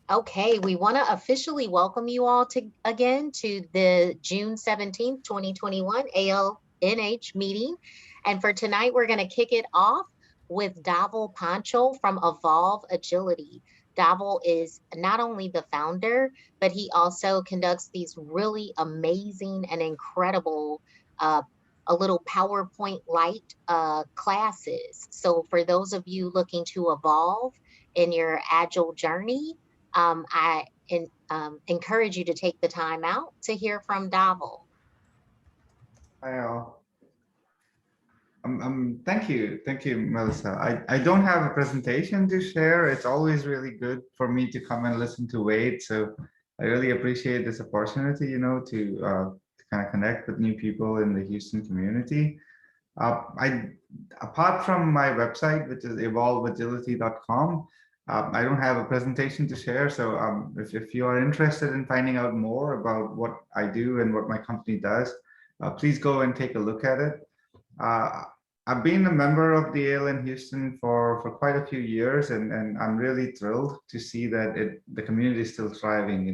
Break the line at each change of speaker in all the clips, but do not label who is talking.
Okay, we want to officially welcome you all to again to the June 17th, 2021 ALNH meeting. And for tonight, we're going to kick it off with Dhaval Panchal from Evolve Agility. Dhaval is not only the founder, but he also conducts these really amazing and incredible a little PowerPoint light classes. So for those of you looking to evolve in your agile journey, I encourage you to take the time out to hear from Dhaval.
Hi all. Thank you, Melissa. I don't have a presentation to share. It's always really good for me to come and listen to Wade. So I really appreciate this opportunity, to kind of connect with new people in the Houston community. I, apart from my website, which is evolveagility.com, I don't have a presentation to share. So if you are interested in finding out more about what I do and what my company does, please go and take a look at it. Uh, I've been a member of the ALN Houston for quite a few years, and I'm really thrilled to see that the community is still thriving.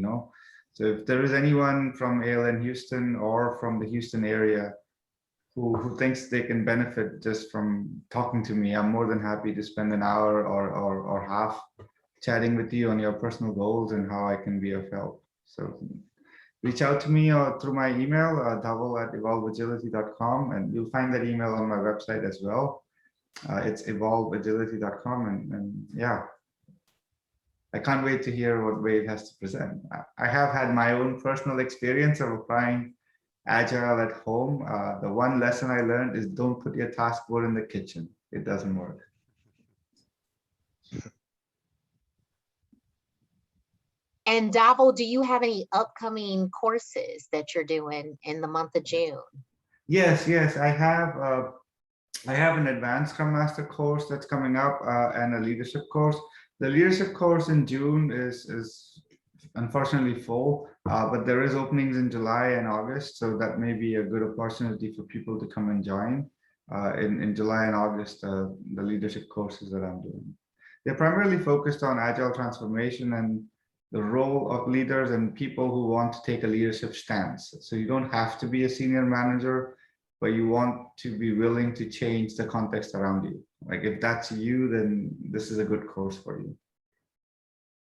So if there is anyone from ALN Houston or from the Houston area who thinks they can benefit just from talking to me, I'm more than happy to spend an hour or half chatting with you on your personal goals and how I can be of help. So reach out to me through my email, dhaval@evolveagility.com, and you'll find that email on my website as well. It's evolveagility.com, and yeah, I can't wait to hear what Wade has to present. I have had my own personal experience of applying Agile at home. The one lesson I learned is don't put your taskboard in the kitchen. It doesn't work.
And Dhaval, do you have any upcoming courses that you're doing in the month of June?
Yes, I have. I have an advanced Scrum Master course that's coming up and a leadership course. The leadership course in June is unfortunately full, but there is openings in July and August, so that may be a good opportunity for people to come and join in July and August, the leadership courses that I'm doing. They're primarily focused on agile transformation and the role of leaders and people who want to take a leadership stance. So you don't have to be a senior manager, but you want to be willing to change the context around you. Like if that's you, then this is a good course for you.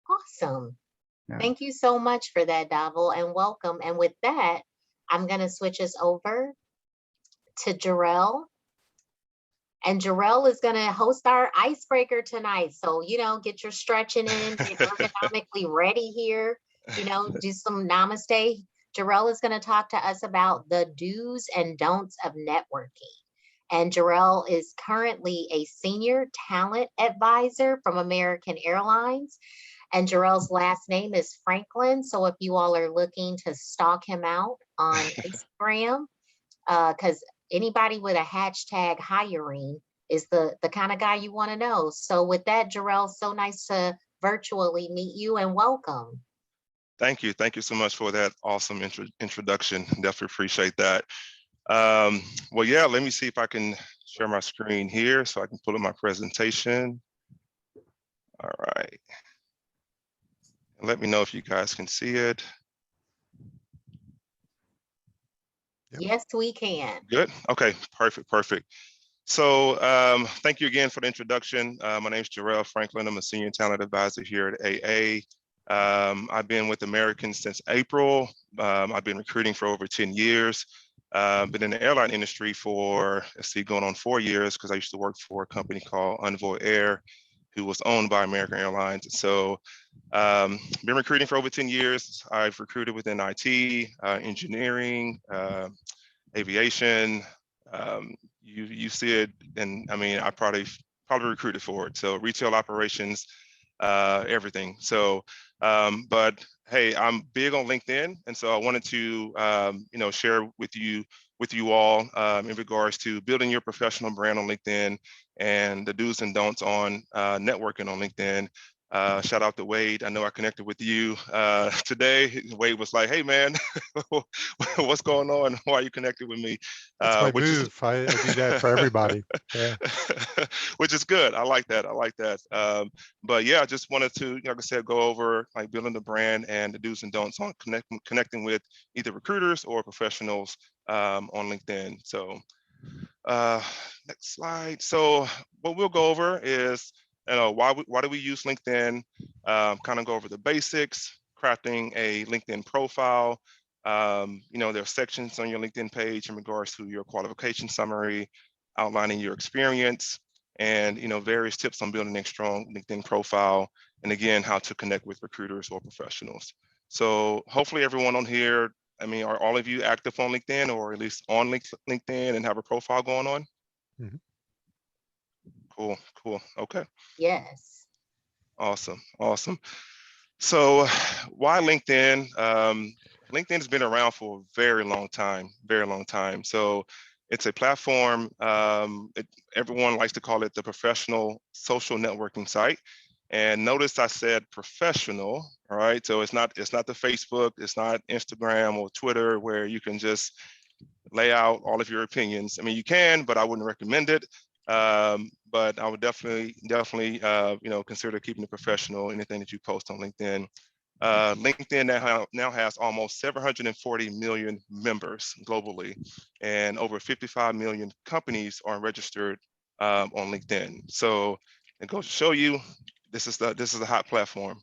Awesome.
Yeah.
Thank you so much for that, Dhaval, and welcome. And with that, I'm going to switch us over to Jarrell. And Jarrell is going to host our icebreaker tonight. So, get your stretching in, get ergonomically ready here, do some namaste. Jarrell is going to talk to us about the do's and don'ts of networking. And Jarrell is currently a senior talent advisor from American Airlines. And Jarrell's last name is Franklin. So if you all are looking to stalk him out on Instagram, because anybody with a hashtag hiring is the kind of guy you want to know. So with that, Jarrell, so nice to virtually meet you and welcome.
Thank you. Thank you so much for that awesome introduction. Definitely appreciate that. Well, yeah, let me see if I can share my screen here so I can pull up my presentation. All right. And let me know if you guys can see it.
Yep. Yes, we can.
Good. Okay, perfect. So thank you again for the introduction. My name is Jarrell Franklin. I'm a senior talent advisor here at AA. I've been with American since April. I've been recruiting for over 10 years. Been in the airline industry for, going on 4 years because I used to work for a company called Envoy Air, who was owned by American Airlines. So been recruiting for over 10 years. I've recruited within IT, engineering, aviation. You see it, and I mean, I probably recruited for it. So retail operations, everything. So, but hey, I'm big on LinkedIn, and so I wanted to, share with you all in regards to building your professional brand on LinkedIn and the do's and don'ts on networking on LinkedIn. Shout out to Wade. I know I connected with you today. Wade was like, "Hey man, what's going on? Why are you connected with me?"
That's my
Which is
move. I do that for everybody. Yeah.
which is good. I like that. I like that. But yeah, I just wanted to, like I said, go over like building the brand and the do's and don'ts on connecting with either recruiters or professionals on LinkedIn. So next slide. So what we'll go over is, why do we use LinkedIn? Kind of go over the basics, crafting a LinkedIn profile. There are sections on your LinkedIn page in regards to your qualification summary, outlining your experience, and various tips on building a strong LinkedIn profile. And again, how to connect with recruiters or professionals. So hopefully everyone on here, I mean, are all of you active on LinkedIn or at least on LinkedIn and have a profile going on?
Mhm.
Cool. Okay.
Yes.
Awesome. So why LinkedIn? LinkedIn has been around for a very long time. So it's a platform, everyone likes to call it the professional social networking site. And notice I said professional, all right? So it's not the Facebook, it's not Instagram or Twitter where you can just lay out all of your opinions. I mean, you can, but I wouldn't recommend it. But I would definitely, consider keeping it professional, anything that you post on LinkedIn. LinkedIn now has almost 740 million members globally, and over 55 million companies are registered on LinkedIn. So it goes to show you, this is a hot platform.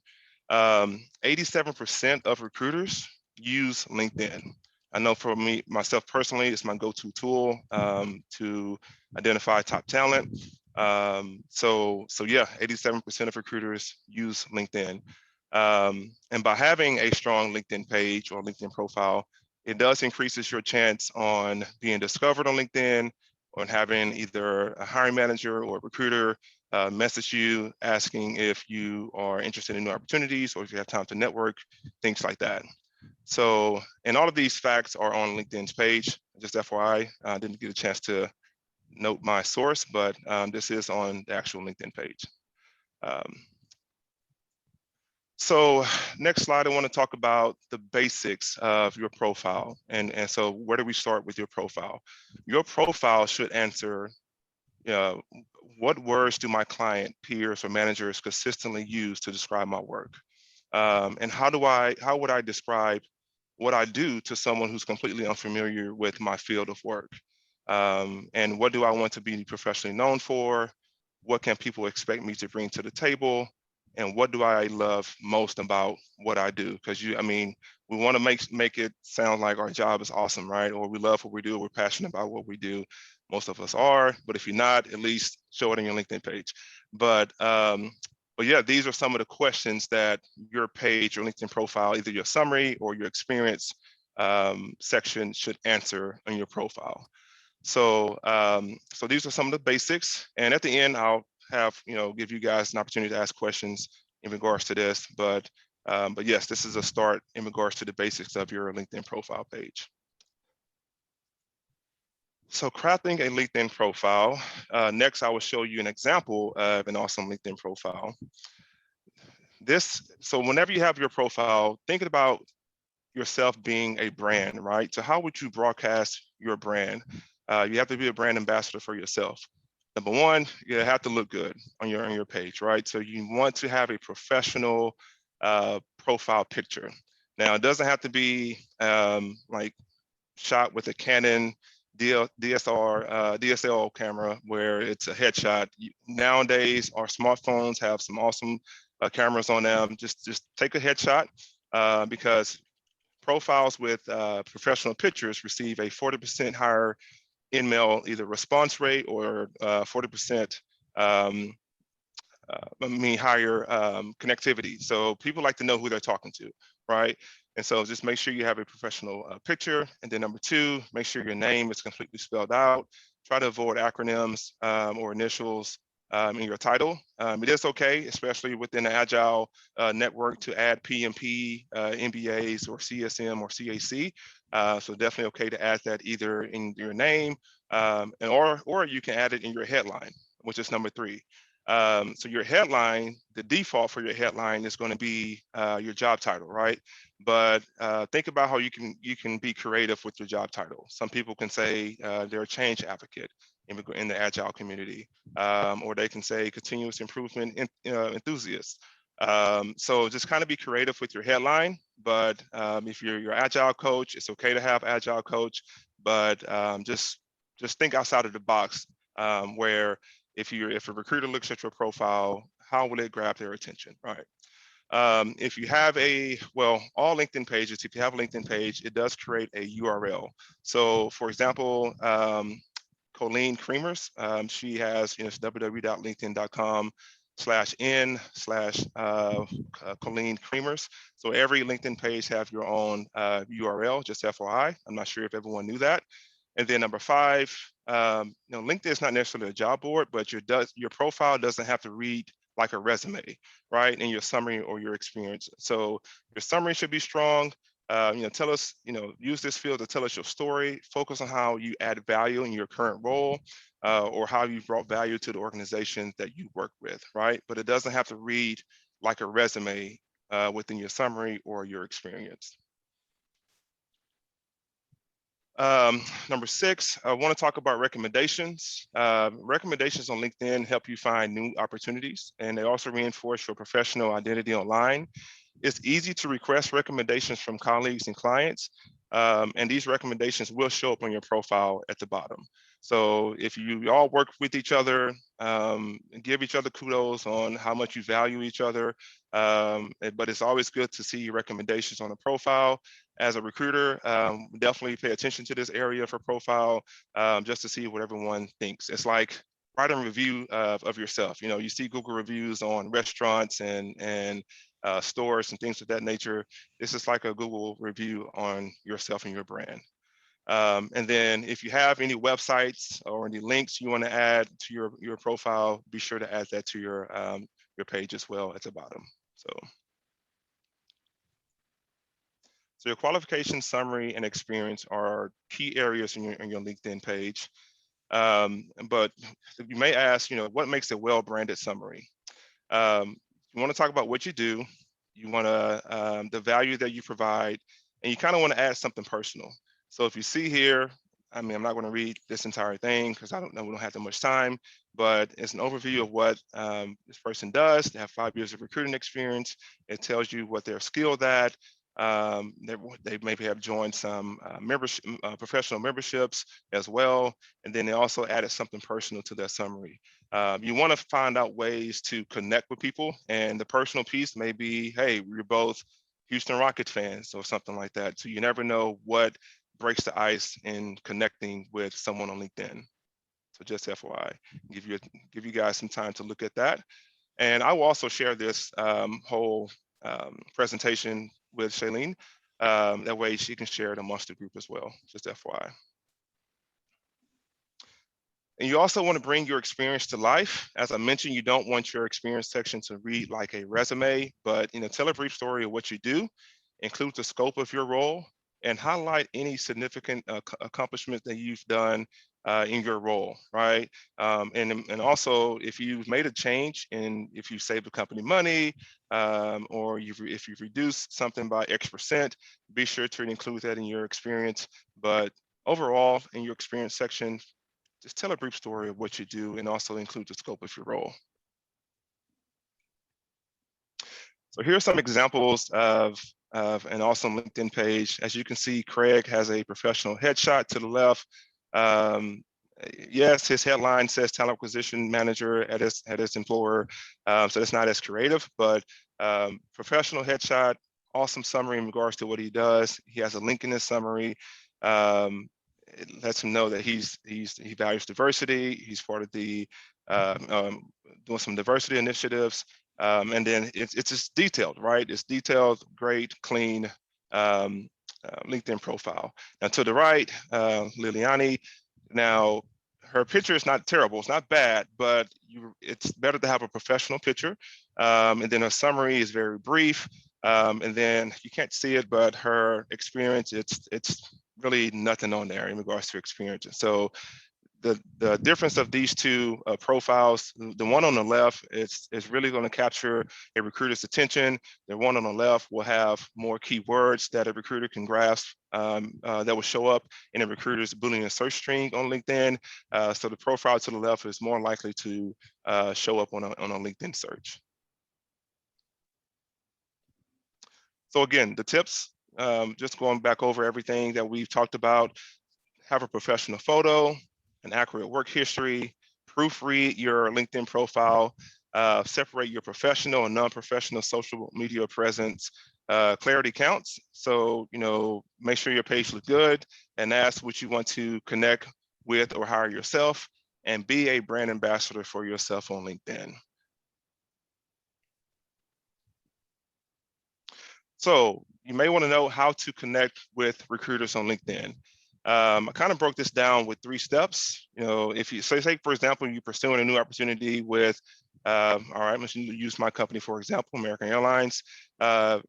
87% of recruiters use LinkedIn. I know for myself personally, it's my go-to tool to identify top talent. So yeah, 87% of recruiters use LinkedIn. And by having a strong LinkedIn page or LinkedIn profile, it does increases your chance on being discovered on LinkedIn, or having either a hiring manager or a recruiter message you asking if you are interested in new opportunities or if you have time to network, things like that. So, and all of these facts are on LinkedIn's page. Just FYI, I didn't get a chance to note my source, but this is on the actual LinkedIn page. So next slide, I want to talk about the basics of your profile. And so where do we start with your profile? Your profile should answer, what words do my client, peers, or managers consistently use to describe my work? And how would I describe what I do to someone who's completely unfamiliar with my field of work? And what do I want to be professionally known for? What can people expect me to bring to the table? And what do I love most about what I do? Because we want to make it sound like our job is awesome, right? Or we love what we do, we're passionate about what we do. Most of us are, but if you're not, at least show it on your LinkedIn page. But yeah, these are some of the questions that your page, your LinkedIn profile, either your summary or your experience section should answer on your profile. So so these are some of the basics. And at the end, I'll have, give you guys an opportunity to ask questions in regards to this. But yes, this is a start in regards to the basics of your LinkedIn profile page. So crafting a LinkedIn profile. Next, I will show you an example of an awesome LinkedIn profile. So whenever you have your profile, thinking about yourself being a brand, right? So how would you broadcast your brand? You have to be a brand ambassador for yourself. Number one, you have to look good on your page, right? So you want to have a professional profile picture. Now, it doesn't have to be like shot with a Canon DSLR camera where it's a headshot. Nowadays, our smartphones have some awesome cameras on them. Just take a headshot because profiles with professional pictures receive a 40% higher in-mail either response rate or 40% higher connectivity. So people like to know who they're talking to, right? And so just make sure you have a professional picture. And then number two, make sure your name is completely spelled out. Try to avoid acronyms or initials in your title. It is okay, especially within the Agile network, to add PMP, MBAs, or CSM or CAC. So definitely okay to add that either in your name or you can add it in your headline, which is number three. So your headline, the default for your headline is going to be your job title, right? But think about how you can be creative with your job title. Some people can say they're a change advocate in the Agile community, or they can say continuous improvement enthusiast. So just kind of be creative with your headline. But if you're your Agile coach, it's okay to have Agile coach, but just think outside of the box, where if a recruiter looks at your profile, how will it grab their attention, right? If you have all LinkedIn pages, if you have a LinkedIn page, it does create a URL. So for example, Colleen Creamers, she has, it's www.linkedin.com/n/Colleen Creamers. So every LinkedIn page have your own URL, just FYI. I'm not sure if everyone knew that. And then number 5, LinkedIn is not necessarily a job board, but your profile doesn't have to read like a resume, right? In your summary or your experience. So your summary should be strong. Tell us, use this field to tell us your story, focus on how you add value in your current role, or how you brought value to the organization that you work with, right? But it doesn't have to read like a resume within your summary or your experience. Number 6, I want to talk about recommendations. Recommendations on LinkedIn help you find new opportunities, and they also reinforce your professional identity online. It's easy to request recommendations from colleagues and clients, and these recommendations will show up on your profile at the bottom. So if you all work with each other, give each other kudos on how much you value each other, but it's always good to see recommendations on a profile. As a recruiter, definitely pay attention to this area for profile, just to see what everyone thinks. It's like writing a review of yourself. You see Google reviews on restaurants and stores and things of that nature. This is like a Google review on yourself and your brand. And then if you have any websites or any links you want to add to your profile, be sure to add that to your page as well at the bottom. So your qualification, summary, and experience are key areas in your LinkedIn page. But you may ask, what makes a well-branded summary? You want to talk about what you do. You want to the value that you provide, and you kind of want to add something personal. So if you see here, I'm not going to read this entire thing because I don't know, we don't have that much time, but it's an overview of what this person does. They have 5 years of recruiting experience. It tells you what they're skilled at. They maybe have joined some professional memberships as well. And then they also added something personal to their summary. You want to find out ways to connect with people, and the personal piece may be, hey, we're both Houston Rockets fans or something like that. So you never know what breaks the ice in connecting with someone on LinkedIn. So just FYI, give you guys some time to look at that. And I will also share this whole presentation with Shailene. That way she can share it amongst the group as well, just FYI. And you also want to bring your experience to life. As I mentioned, you don't want your experience section to read like a resume, but tell a brief story of what you do, include the scope of your role, and highlight any significant accomplishments that you've done in your role, right? And also, if you've made a change and if you saved the company money, or if you've reduced something by X%, be sure to include that in your experience. But overall, in your experience section, just tell a brief story of what you do and also include the scope of your role. So here are some examples of an awesome LinkedIn page. As you can see, Craig has a professional headshot to the left. Yes, his headline says talent acquisition manager at his employer. So it's not as creative, but professional headshot, awesome summary in regards to what he does. He has a link in his summary. It lets him know that he values diversity. He's part of the doing some diversity initiatives. And then it's just detailed, right? It's detailed, great, clean LinkedIn profile. Now to the right, Liliani. Now her picture is not terrible, it's not bad, but it's better to have a professional picture. And then her summary is very brief. And then you can't see it, but her experience, it's really nothing on there in regards to experience. So the difference of these two profiles, the one on the left is really going to capture a recruiter's attention. The one on the left will have more keywords that a recruiter can grasp that will show up in a recruiter's Boolean search string on LinkedIn. So the profile to the left is more likely to show up on a LinkedIn search. So again, the tips, just going back over everything that we've talked about: have a professional photo, an accurate work history, proofread your LinkedIn profile, separate your professional and non-professional social media presence. Clarity counts. So, make sure your page looks good and ask what you want to connect with or hire yourself, and be a brand ambassador for yourself on LinkedIn. So you may want to know how to connect with recruiters on LinkedIn. I kind of broke this down with 3 steps. If you say, for example, you're pursuing a new opportunity with, all right, I'm going to use my company, for example, American Airlines.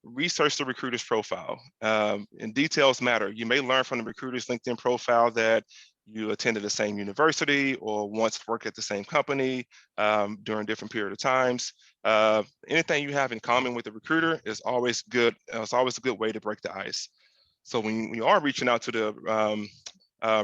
Research the recruiter's profile. And details matter. You may learn from the recruiter's LinkedIn profile that you attended the same university or once worked at the same company during different period of times. Anything you have in common with the recruiter is always good. It's always a good way to break the ice. So when you are reaching out to the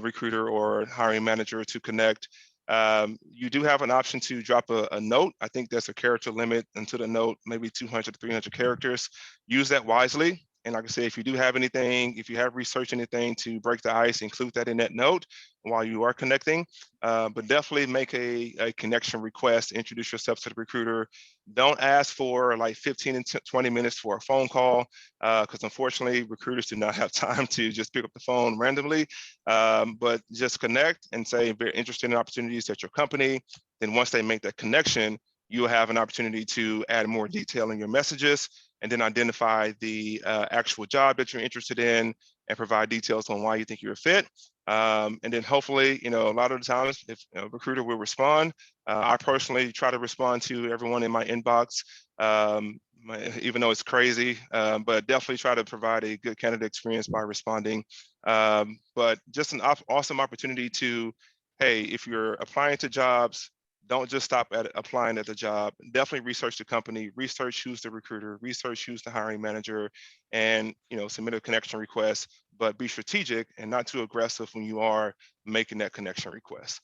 recruiter or hiring manager to connect, you do have an option to drop a note. I think there's a character limit into the note, maybe 200 to 300 characters. Use that wisely. And like I say, if you do have anything, if you have researched anything to break the ice, include that in that note while you are connecting. But definitely make a connection request, introduce yourself to the recruiter. Don't ask for like 15 and 20 minutes for a phone call, because unfortunately, recruiters do not have time to just pick up the phone randomly. But just connect and say, very interested in opportunities at your company. Then once they make that connection, you'll have an opportunity to add more detail in your messages, and then identify the actual job that you're interested in and provide details on why you think you're a fit. And then hopefully, a lot of the times, if a recruiter will respond, I personally try to respond to everyone in my inbox, even though it's crazy, but definitely try to provide a good candidate experience by responding. But just an awesome opportunity to, hey, if you're applying to jobs, don't just stop at applying at the job. Definitely research the company, research who's the recruiter, research who's the hiring manager, and submit a connection request. But be strategic and not too aggressive when you are making that connection request.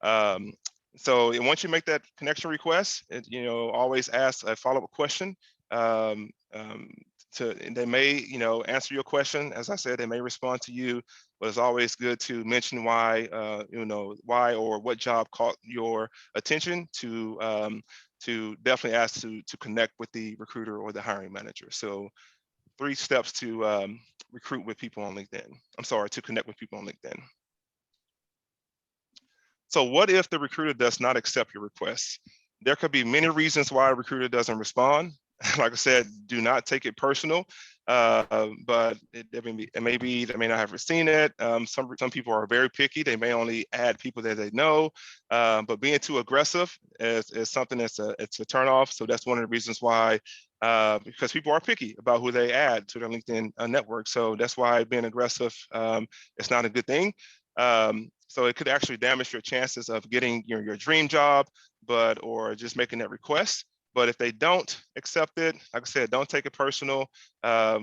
So once you make that connection request, always ask a follow-up question. They may answer your question. As I said, they may respond to you, but it's always good to mention why why or what job caught your attention to definitely ask to connect with the recruiter or the hiring manager. So 3 steps to recruit with people on LinkedIn. I'm sorry, to connect with people on LinkedIn. So what if the recruiter does not accept your request? There could be many reasons why a recruiter doesn't respond. Like I said, do not take it personal, but it may be they may not have seen it. Some people are very picky. They may only add people that they know, but being too aggressive is something it's a turnoff. So that's one of the reasons why, because people are picky about who they add to their LinkedIn network. So that's why being aggressive is not a good thing. So it could actually damage your chances of getting your dream job, or just making that request. But if they don't accept it, like I said, don't take it personal.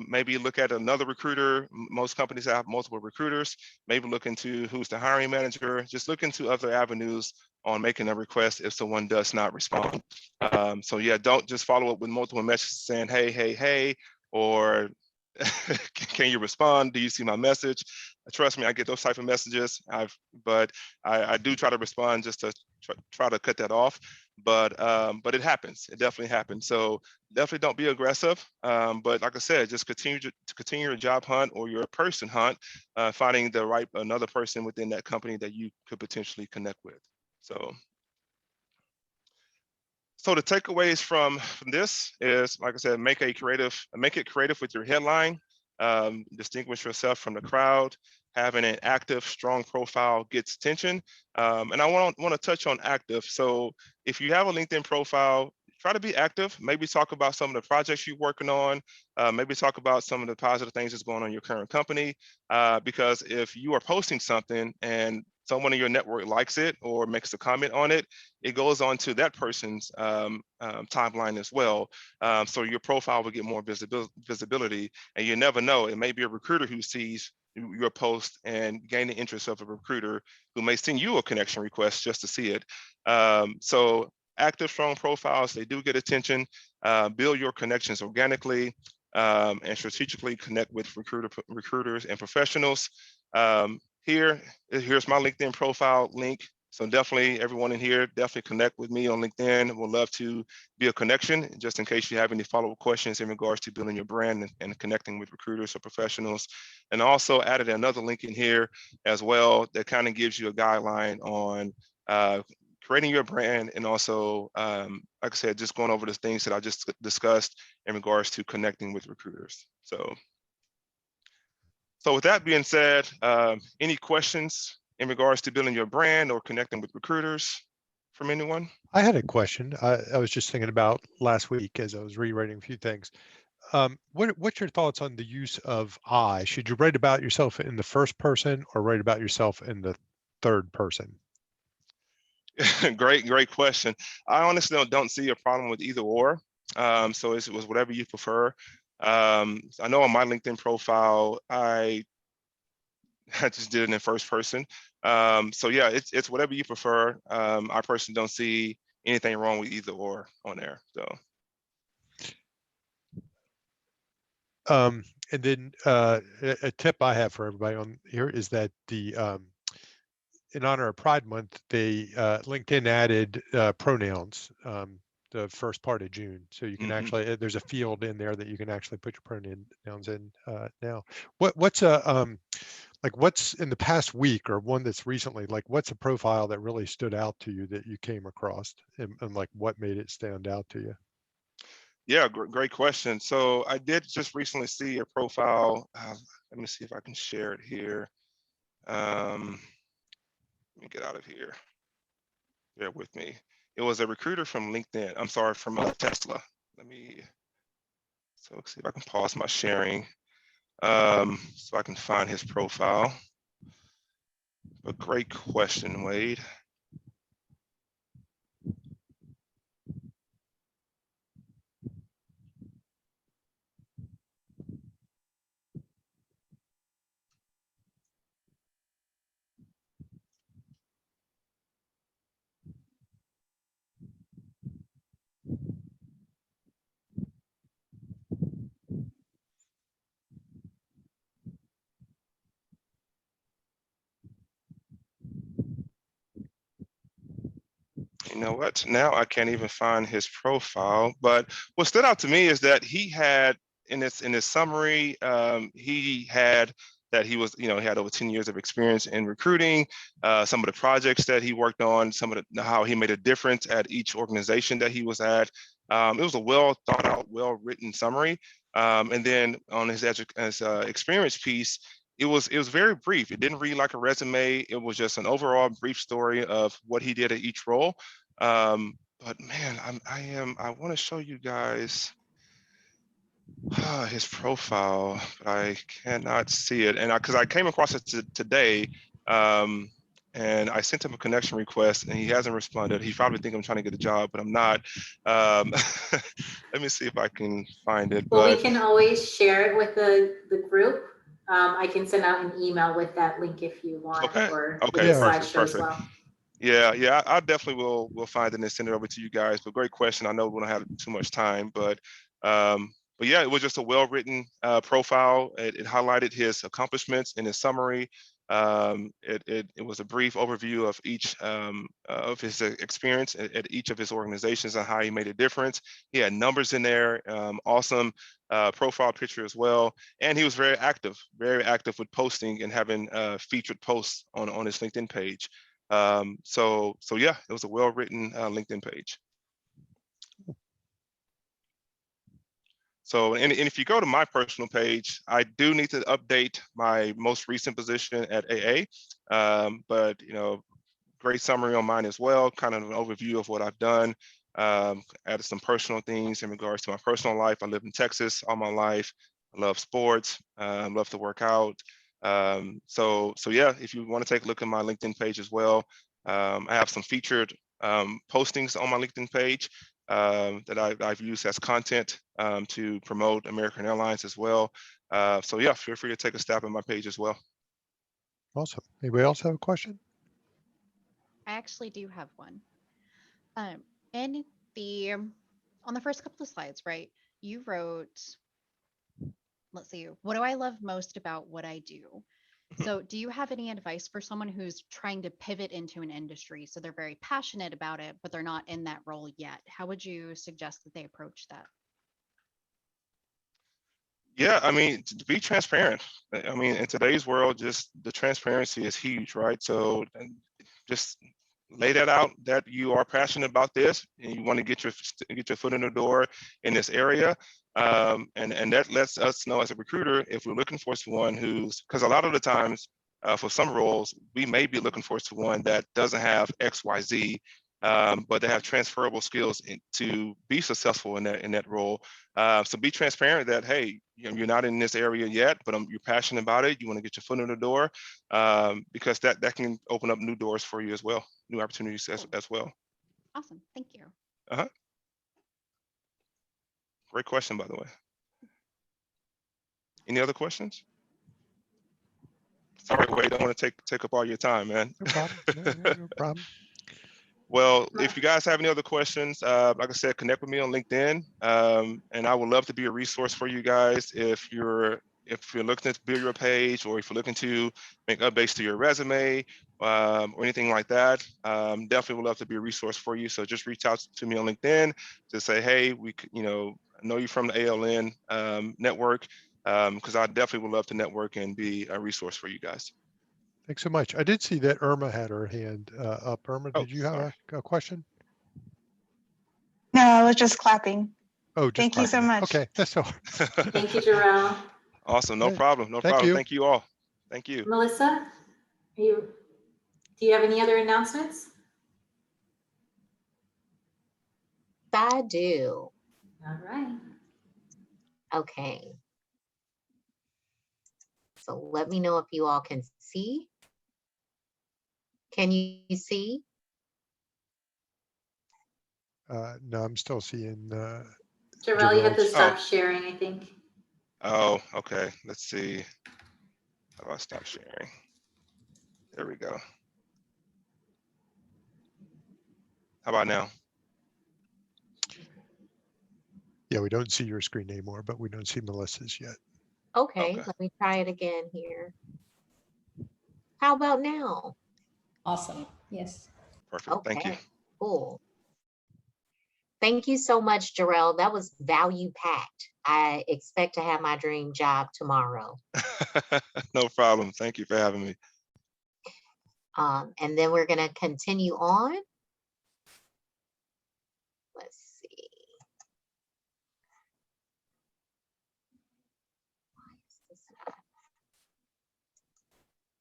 Maybe look at another recruiter. Most companies have multiple recruiters. Maybe look into who's the hiring manager. Just look into other avenues on making a request if someone does not respond. So yeah, don't just follow up with multiple messages saying, hey, or can you respond? Do you see my message? Trust me, I get those type of messages. But I do try to respond just to try to cut that off. But it happens. It definitely happens. So definitely don't be aggressive. But like I said, just continue your job hunt or your person hunt, finding another person within that company that you could potentially connect with. So the takeaways from this is, like I said, make it creative with your headline, distinguish yourself from the crowd. Having an active, strong profile gets attention. And I want to touch on active. So if you have a LinkedIn profile, try to be active. Maybe talk about some of the projects you're working on. Maybe talk about some of the positive things that's going on in your current company. Because if you are posting something and someone in your network likes it or makes a comment on it, it goes on to that person's timeline as well. So your profile will get more visibility, and you never know, it may be a recruiter who sees your post and gain the interest of a recruiter who may send you a connection request just to see it. So active, strong profiles, they do get attention. Build your connections organically, and strategically connect with recruiters and professionals. Here's my LinkedIn profile link. So definitely everyone in here, definitely connect with me on LinkedIn. We'd love to be a connection, just in case you have any follow-up questions in regards to building your brand and connecting with recruiters or professionals. And also added another link in here as well that kind of gives you a guideline on creating your brand, and also, like I said, just going over the things that I just discussed in regards to connecting with recruiters. So with that being said, any questions in regards to building your brand or connecting with recruiters from anyone?
I had a question. I was just thinking about last week as I was rewriting a few things. What's your thoughts on the use of I? Should you write about yourself in the first person or write about yourself in the third person?
Great question. I honestly don't see a problem with either or. So it was whatever you prefer. I know on my LinkedIn profile, I just did it in first person. So yeah, it's whatever you prefer. I personally don't see anything wrong with either or on there. So.
And then a tip I have for everybody on here is that in honor of Pride Month, they LinkedIn added pronouns the first part of June, so you can actually there's a field in there that you can actually put your pronouns in now. What's in the past week, or one that's recently, like what's a profile that really stood out to you that you came across, and like what made it stand out to you?
Yeah, great question. So I did just recently see a profile. Let me see if I can share it here. Let me get out of here. Bear with me. It was a recruiter from LinkedIn. I'm sorry, from Tesla. So let's see if I can pause my sharing so I can find his profile. But great question, Wade. You know what? Now I can't even find his profile. But what stood out to me is that he had in his summary, he had that he was, he had over 10 years of experience in recruiting, some of the projects that he worked on, some of how he made a difference at each organization that he was at. It was a well thought out, well written summary. And then on his experience piece, it was very brief. It didn't read like a resume. It was just an overall brief story of what he did at each role. But man, I want to show you guys his profile, but I cannot see it. And because I came across it today, and I sent him a connection request, and he hasn't responded. He probably think I'm trying to get a job, but I'm not. Let me see if I can find it.
Well, we can always share it with the group. I can send out an email with that link if you want,
Okay.
or
Okay.
with the
Perfect.
slideshow as well.
Yeah, I definitely will find it and send it over to you guys. But great question. I know we don't have too much time, but yeah, it was just a well-written profile. It highlighted his accomplishments in his summary. It was a brief overview of each of his experience at each of his organizations and how he made a difference. He had numbers in there, awesome profile picture as well. And he was very active with posting and having featured posts on his LinkedIn page. So yeah, it was a well-written LinkedIn page. So, and if you go to my personal page, I do need to update my most recent position at AA, but great summary on mine as well, kind of an overview of what I've done. Added some personal things in regards to my personal life. I live in Texas all my life. I love sports, love to work out. So yeah, if you want to take a look at my LinkedIn page as well, I have some featured postings on my LinkedIn page that I've used as content to promote American Airlines as well. So yeah, feel free to take a stab at my page as well.
Awesome. Anybody else have a question?
I actually do have one. In the on the first couple of slides, right? You wrote, let's see, what do I love most about what I do? So do you have any advice for someone who's trying to pivot into an industry? So they're very passionate about it, but they're not in that role yet. How would you suggest that they approach that?
Yeah, I mean, to be transparent. I mean, in today's world, just the transparency is huge, right? So just lay that out that you are passionate about this and you want to get your foot in the door in this area. And that lets us know as a recruiter if we're looking for someone who's, because a lot of the times for some roles, we may be looking for someone that doesn't have X, Y, Z, but they have transferable skills to be successful in that role. So be transparent that, hey, you're not in this area yet, but you're passionate about it. You want to get your foot in the door because that can open up new doors for you as well, new opportunities as well.
Awesome. Thank you.
Great question, by the way. Any other questions? Sorry, Wade, I don't want to take up all your time, man.
No problem. No problem.
Well, if you guys have any other questions, like I said, connect with me on LinkedIn, and I would love to be a resource for you guys if you're looking to build your page or if you're looking to make updates to your resume or anything like that. Definitely would love to be a resource for you. So just reach out to me on LinkedIn to say, hey, I know you from the ALN network, because I definitely would love to network and be a resource for you guys.
Thanks so much. I did see that Irma had her hand up. Irma,
Oh,
did you have a question?
No, I was just clapping.
Oh, just
Thank you so
clapping.
much.
Okay, that's all.
Thank you, Jarrell.
Awesome. No
Right.
problem. No
Thank
problem.
you.
Thank you all. Thank you.
Melissa, do you have any other announcements?
I do.
All right.
Okay. So let me know if you all can see. Can you see?
No, I'm still seeing.
Jarrell, you have to
Jarrell's-
stop sharing, I think.
Oh, okay. Let's see. How do I stop sharing? There we go. How about now?
Yeah, we don't see your screen anymore, but we don't see Melissa's yet.
Okay,
Okay.
let me try it again here. How about now?
Awesome. Yes.
Perfect. Thank you.
Okay, cool. Thank you so much, Jarrell. That was value packed. I expect to have my dream job tomorrow.
No problem. Thank you for having me.
And then we're going to continue on. Let's see. Why is this not-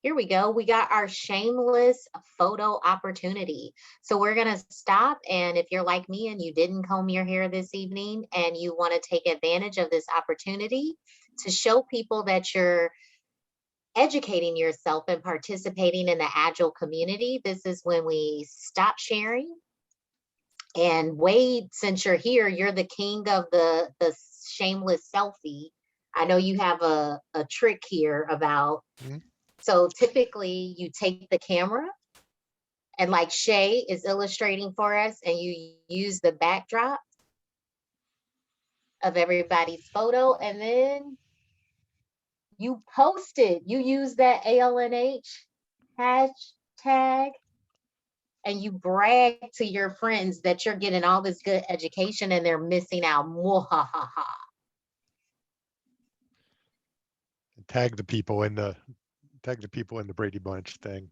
Here we go. We got our shameless photo opportunity. So we're going to stop. And if you're like me and you didn't comb your hair this evening and you want to take advantage of this opportunity to show people that you're educating yourself and participating in the Agile community, this is when we stop sharing. And Wade, since you're here, you're the king of the shameless selfie. I know you have a trick here about, so typically you take the camera and like Shay is illustrating for us and you use the backdrop of everybody's photo and then you post it. You use that ALNH hashtag and you brag to your friends that you're getting all this good education and they're missing out. Mwahaha.
Tag the people in the Brady Bunch thing.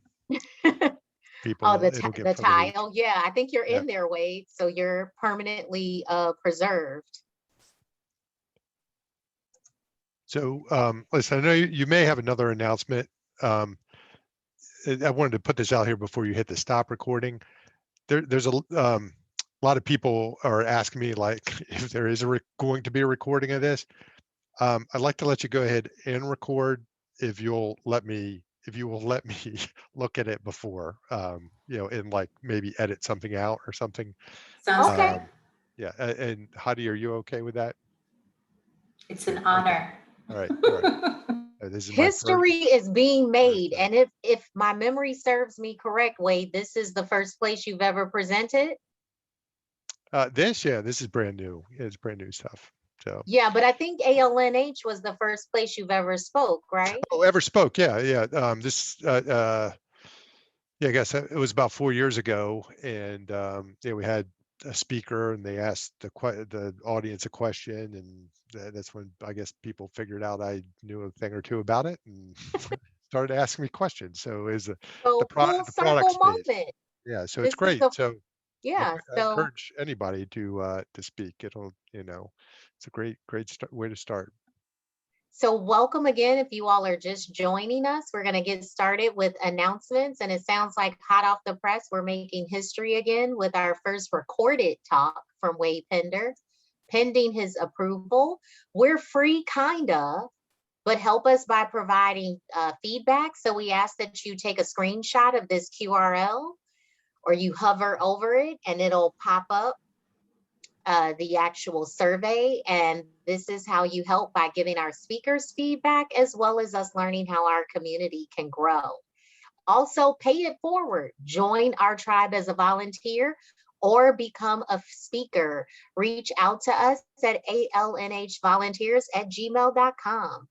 People,
Oh, the
it'll get
the
from the
tile. Yeah, I think you're
Yeah.
in there, Wade. So you're permanently preserved.
So, listen, I know you may have another announcement. I wanted to put this out here before you hit the stop recording. There's a lot of people are asking me like if there is going to be a recording of this. I'd like to let you go ahead and record if you will let me look at it before, and like maybe edit something out or something.
Sounds
Okay.
good.
Yeah, and Heidi, are you okay with that?
It's an
Okay.
honor.
All right, all right. This is my
History is being made.
time.
And if my memory serves me correct, Wade, this is the first place you've ever presented.
this is brand new. It's brand new stuff. So
Yeah, but I think ALNH was the first place you've ever spoke, right?
ever spoke? Yeah, yeah. Yeah, I guess it was about 4 years ago, and yeah, we had a speaker, and they asked the audience a question, and that's when I guess people figured out I knew a thing or two about it, and started asking me questions. So it was the
So full
the product
circle
space.
moment.
Yeah, so it's
This is
great.
the
So
yeah.
I
So
encourage anybody to speak. It'll, it's a great way to start.
So welcome again. If you all are just joining us, we're going to get started with announcements. And it sounds like hot off the press, we're making history again with our first recorded talk from Wade Pinder, pending his approval. We're free, kind of, but help us by providing feedback. So we ask that you take a screenshot of this QRL or you hover over it and it'll pop up the actual survey. And this is how you help by giving our speakers feedback, as well as us learning how our community can grow. Also, pay it forward. Join our tribe as a volunteer or become a speaker. Reach out to us at alnhvolunteers@gmail.com.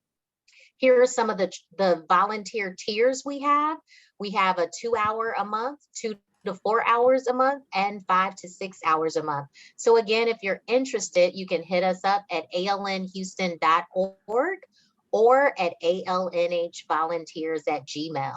Here are some of the volunteer tiers we have. We have a 2 hour a month, 2 to 4 hours a month, and 5 to 6 hours a month. So again, if you're interested, you can hit us up at alnhouston.org or at alnhvolunteers@gmail.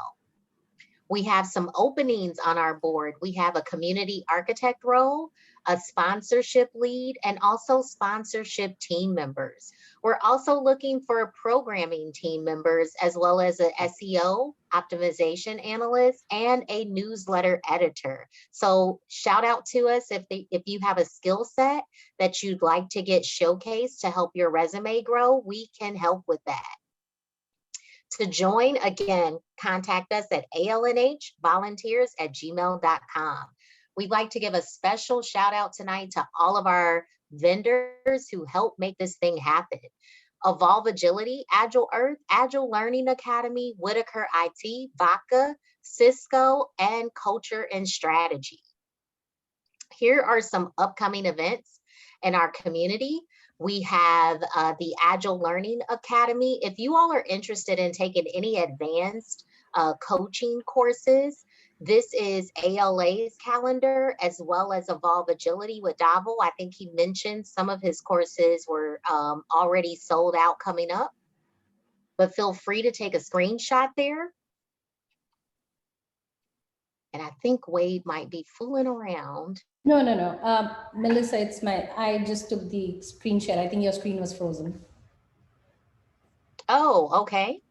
We have some openings on our board. We have a community architect role, a sponsorship lead, and also sponsorship team members. We're also looking for programming team members, as well as a SEO optimization analyst and a newsletter editor. So shout out to us if you have a skill set that you'd like to get showcased to help your resume grow, we can help with that. To join, again, contact us at alnhvolunteers@gmail.com. We'd like to give a special shout out tonight to all of our vendors who help make this thing happen. Evolve Agility, Agile Earth, Agile Learning Academy, Whitaker IT, Vaca, Cisco, and Culture and Strategy. Here are some upcoming events in our community. We have the Agile Learning Academy. If you all are interested in taking any advanced coaching courses, this is ALA's calendar, as well as Evolve Agility with Davo. I think he mentioned some of his courses were already sold out coming up, but feel free to take a screenshot there. And I think Wade might be fooling around.
No, no, no. Melissa, I just took the screen share. I think your screen was frozen.
Oh, okay.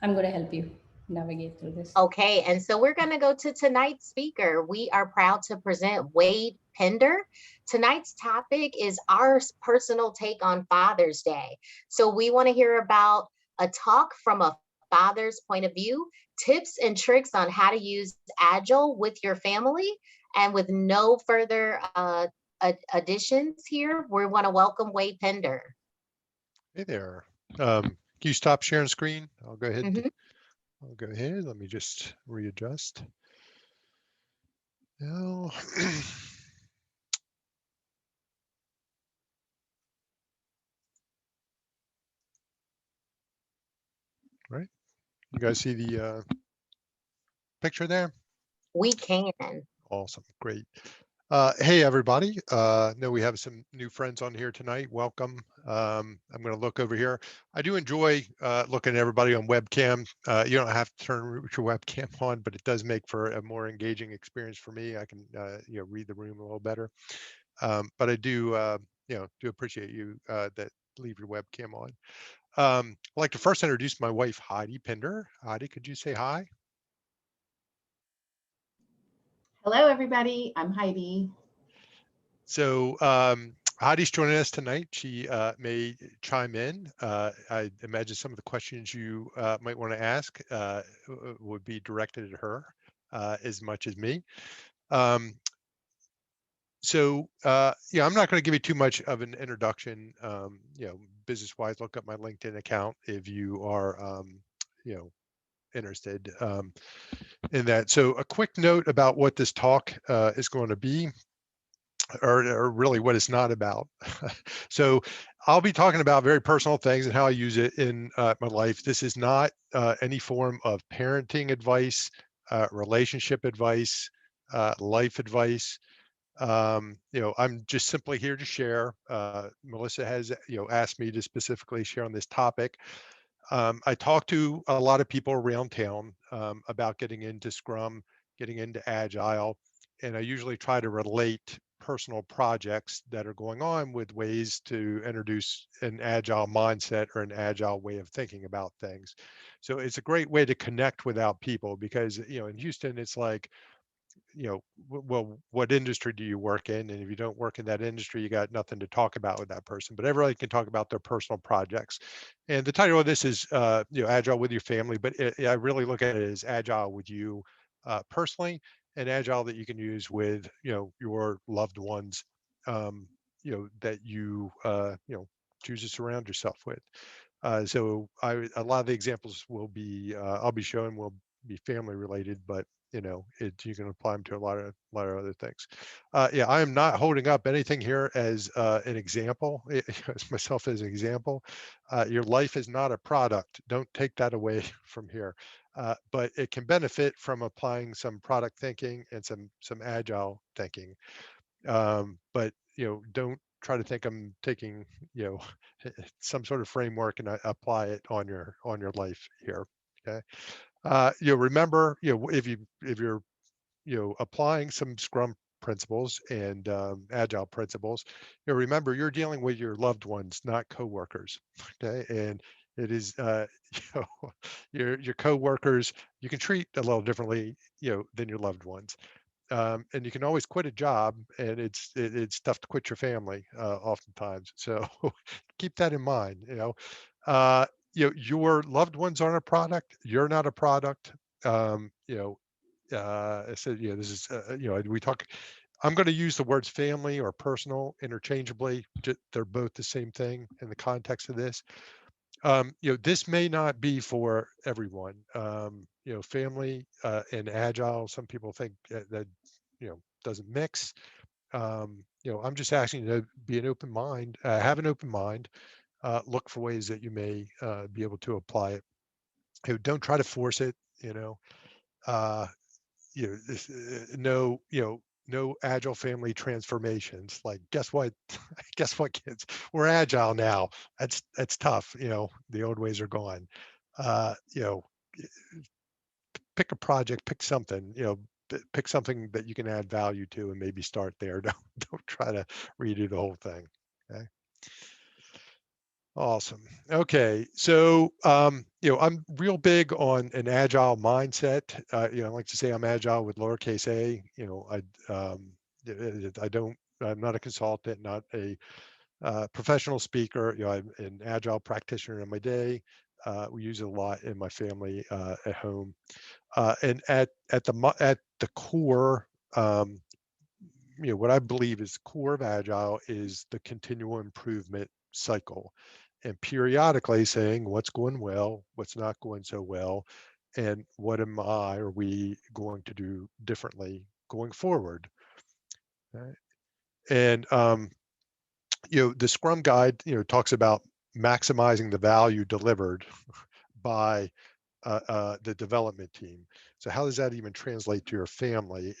I'm going to help you navigate through this.
Okay, and so we're going to go to tonight's speaker. We are proud to present Wade Pinder. Tonight's topic is our personal take on Father's Day. So we want to hear about a talk from a father's point of view, tips and tricks on how to use Agile with your family. And with no further additions here, we want to welcome Wade Pinder.
Hey there. Can you stop sharing screen? I'll go ahead.
Mhm.
I'll go ahead. Let me just readjust. Now, right. You guys see the picture there?
We can.
Awesome. Great. Hey, everybody. Know we have some new friends on here tonight. Welcome. I'm going to look over here. I do enjoy looking at everybody on webcam. You don't have to turn your webcam on, but it does make for a more engaging experience for me. I can read the room a little better. But I do do appreciate you that leave your webcam on. I'd like to first introduce my wife, Heidi Pinder. Heidi, could you say hi?
Hello, everybody. I'm Heidi.
So Heidi's joining us tonight. She may chime in. I imagine some of the questions you might want to ask would be directed at her as much as me. Yeah, I'm not going to give you too much of an introduction. Business-wise, look up my LinkedIn account if you are, interested in that. So a quick note about what this talk is going to be, or really what it's not about. So I'll be talking about very personal things and how I use it in my life. This is not any form of parenting advice, relationship advice, life advice. I'm just simply here to share. Melissa has, asked me to specifically share on this topic. I talk to a lot of people around town about getting into Scrum, getting into Agile, and I usually try to relate personal projects that are going on with ways to introduce an Agile mindset or an Agile way of thinking about things. So it's a great way to connect with our people because, in Houston, it's like, well, what industry do you work in? And if you don't work in that industry, you got nothing to talk about with that person, but everybody can talk about their personal projects. And the title of this is, Agile with your family, but I really look at it as Agile with you personally, and Agile that you can use with, your loved ones, that you, choose to surround yourself with. A lot of the examples I'll be showing will be family related, but you can apply them to a lot of other things. Yeah, I am not holding up anything here as an example, as myself as an example. Your life is not a product. Don't take that away from here. But it can benefit from applying some product thinking and some agile thinking. But don't try to think I'm taking some sort of framework and I apply it on your life here. Okay. Remember, if you're applying some Scrum principles and Agile principles, remember you're dealing with your loved ones, not coworkers. Okay, and it is your coworkers you can treat a little differently, than your loved ones. And you can always quit a job, and it's tough to quit your family oftentimes. So keep that in mind. Uh, your loved ones aren't a product. You're not a product. Um, you know, I said, this is, we talk. I'm going to use the words family or personal interchangeably. They're both the same thing in the context of this. This may not be for everyone. Family and agile. Some people think that doesn't mix. I'm just asking you to be an open mind, have an open mind, look for ways that you may be able to apply it. Don't try to force it. Uh, no, no agile family transformations. Like, guess what? Guess what, kids? We're agile now. That's tough. The old ways are gone. Uh, you know, pick a project, pick something. Pick something that you can add value to, and maybe start there. Don't try to redo the whole thing. Okay. Awesome. Okay. So, I'm real big on an agile mindset. I like to say I'm agile with lowercase a. I'm not a consultant, not a professional speaker. I'm an agile practitioner in my day. We use it a lot in my family at home. And at the core, what I believe is the core of agile is the continual improvement cycle, and periodically saying what's going well, what's not going so well, and what am I or we going to do differently going forward. Right? And the Scrum Guide talks about maximizing the value delivered by the development team. So how does that even translate to your family?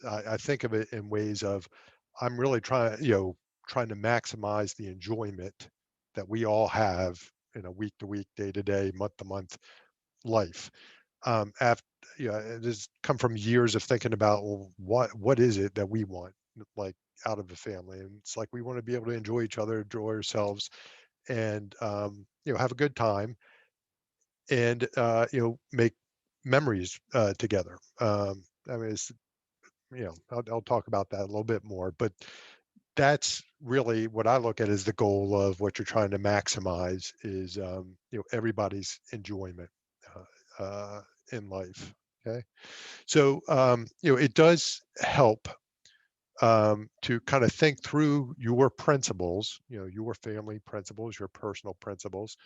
I think of it in ways of, I'm really trying to maximize the enjoyment that we all have in a week to week, day to day, month to month life. After it has come from years of thinking about, well, what is it that we want, like, out of the family? And it's like we want to be able to enjoy each other, enjoy ourselves, and have a good time, and make memories together. I mean, I'll talk about that a little bit more, but that's really what I look at as the goal of what you're trying to maximize is, everybody's enjoyment in life. Okay. So, it does help to kind of think through your principles, your family principles, your personal principles.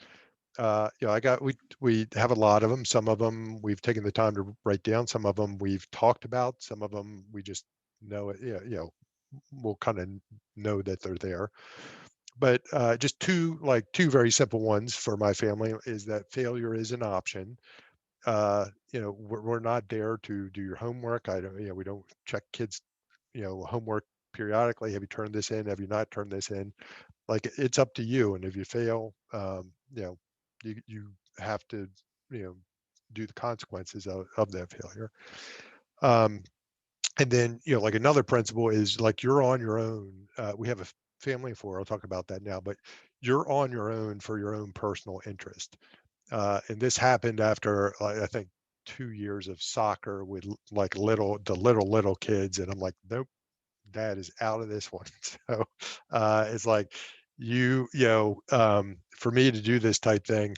We have a lot of them. Some of them we've taken the time to write down. Some of them we've talked about. Some of them we just know it. We'll kind of know that they're there. But just two very simple ones for my family is that failure is an option. We're not there to do your homework. I don't, we don't check kids, homework periodically. Have you turned this in? Have you not turned this in? Like, it's up to you. And if you fail, you have to, do the consequences of that failure. And then, like, another principle is like, you're on your own. We have a family of four. I'll talk about that now, but you're on your own for your own personal interest. And this happened after, I think, 2 years of soccer with like little kids. And I'm like, nope, dad is out of this one. So it's like, for me to do this type thing,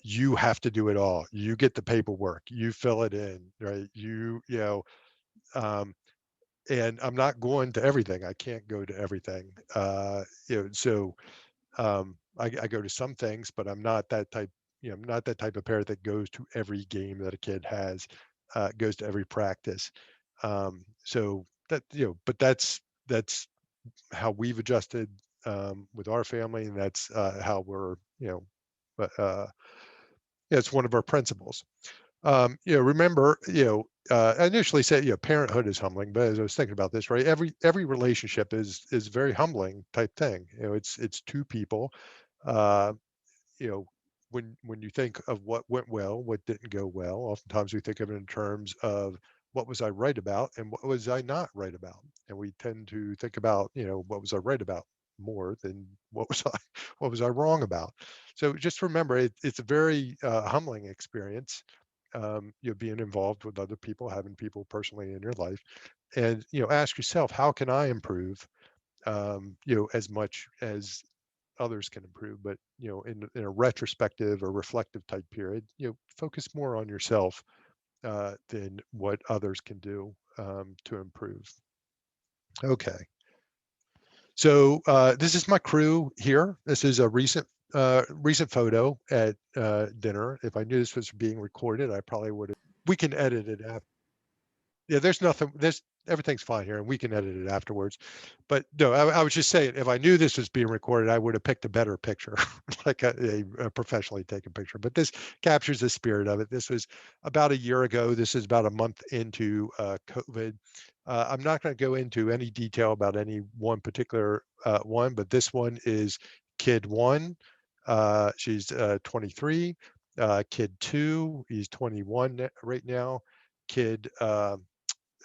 you have to do it all. You get the paperwork, you fill it in, right? And I'm not going to everything. I can't go to everything. So I go to some things, but I'm not that type. I'm not that type of parent that goes to every game that a kid has, goes to every practice. So that, but that's how we've adjusted with our family, and that's how we're, but yeah, it's one of our principles. Remember, I initially said, parenthood is humbling, but as I was thinking about this, right, every relationship is very humbling type thing. It's two people. Uh, when you think of what went well, what didn't go well, oftentimes we think of it in terms of what was I right about and what was I not right about, and we tend to think about, what was I right about more than what was I what was I wrong about. So just remember, it's a very humbling experience, being involved with other people, having people personally in your life, and ask yourself, how can I improve, as much as others can improve, but in a retrospective or reflective type period, focus more on yourself than what others can do to improve. Okay, so this is my crew here. This is a recent photo at dinner. If I knew this was being recorded, I probably would have. We can edit it after. Yeah, everything's fine here, and we can edit it afterwards. But no, I was just saying, if I knew this was being recorded, I would have picked a better picture, like a professionally taken picture. But this captures the spirit of it. This was about a year ago. This is about a month into COVID. I'm not going to go into any detail about any one particular one, but this one is kid one. She's 23. Kid two, he's 21 right now. Kid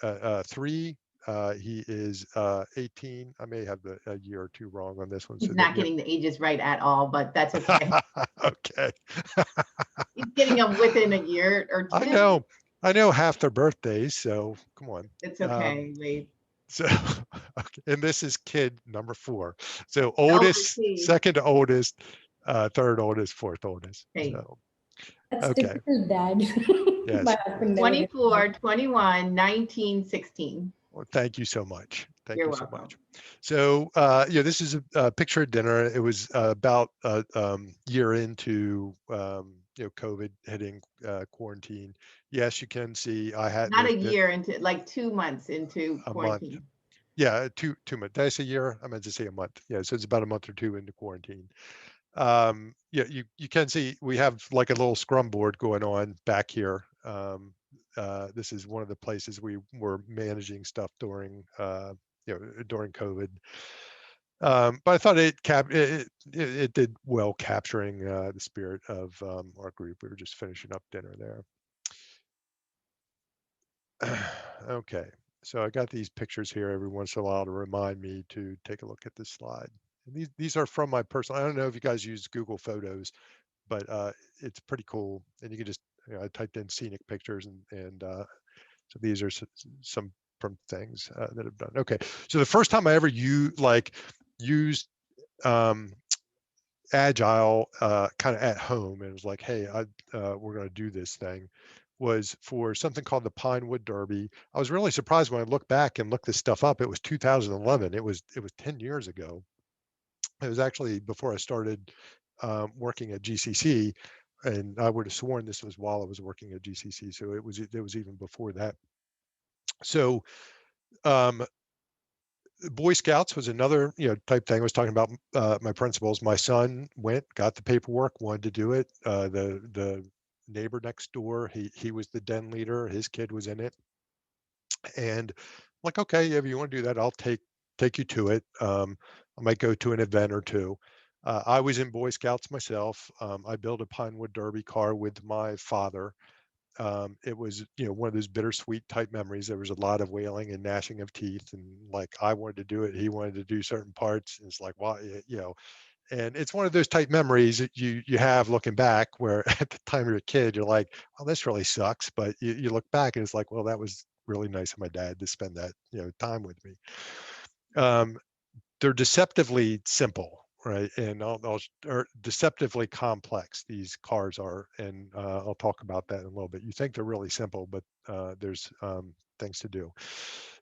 3, he is 18. I may have a year or two wrong on this one.
He's not getting the ages right at all, but that's okay.
Okay.
He's getting them within a year or two.
I know half their birthdays, so come on.
It's okay, Wade.
So, okay. And this is kid number 4. So oldest, second oldest, third oldest, fourth oldest.
Hey.
So,
That's
okay.
typical dad.
Yes.
My husband
24, 21, 19, 16.
Well, thank you so much.
You're welcome.
So much. So, this is a picture at dinner. It was about a year into, COVID hitting quarantine. Yes, you can see I had
not a year into, like 2 months into quarantine.
Month. Yeah, 2 months. Did I say a year? I meant to say a month. Yeah, so it's about a month or two into quarantine. Yeah, you can see we have like a little scrum board going on back here. This is one of the places we were managing stuff during during COVID. But I thought it did well capturing the spirit of our group. We were just finishing up dinner there. Okay, so I got these pictures here every once in a while to remind me to take a look at this slide. And these are from my personal. I don't know if you guys use Google Photos, but it's pretty cool. And you can just, I typed in scenic pictures, and so these are some from things that I've done. Okay, so the first time I ever used Agile kind of at home, and it was like, hey, we're going to do this thing, was for something called the Pinewood Derby. I was really surprised when I looked back and looked this stuff up. It was 2011. It was 10 years ago. It was actually before I started working at GCC, and I would have sworn this was while I was working at GCC. So it was even before that. So Boy Scouts was another type thing. I was talking about my principals. My son went, got the paperwork, wanted to do it. The neighbor next door, he was the den leader. His kid was in it, and I'm like, okay, if you want to do that, I'll take you to it. I might go to an event or two. I was in Boy Scouts myself. I built a Pinewood Derby car with my father. It was one of those bittersweet type memories. There was a lot of wailing and gnashing of teeth, and like I wanted to do it, he wanted to do certain parts. And it's like, why, and it's one of those type memories that you have looking back, where at the time you're a kid, you're like, oh, this really sucks, but you look back and it's like, well, that was really nice of my dad to spend that time with me. They're deceptively simple, right? And or deceptively complex, these cars are, and I'll talk about that in a little bit. You think they're really simple, but there's things to do.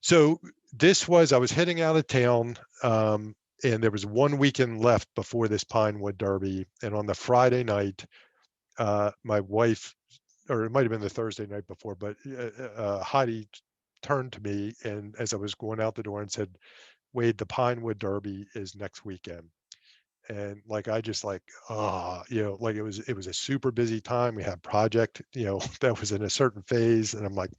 So I was heading out of town, and there was one weekend left before this Pinewood Derby. And on the Friday night, my wife, or it might have been the Thursday night before, but Heidi turned to me, and as I was going out the door, and said, Wade, the Pinewood Derby is next weekend. And like, I just like, like it was a super busy time. We had project, that was in a certain phase. And I'm like,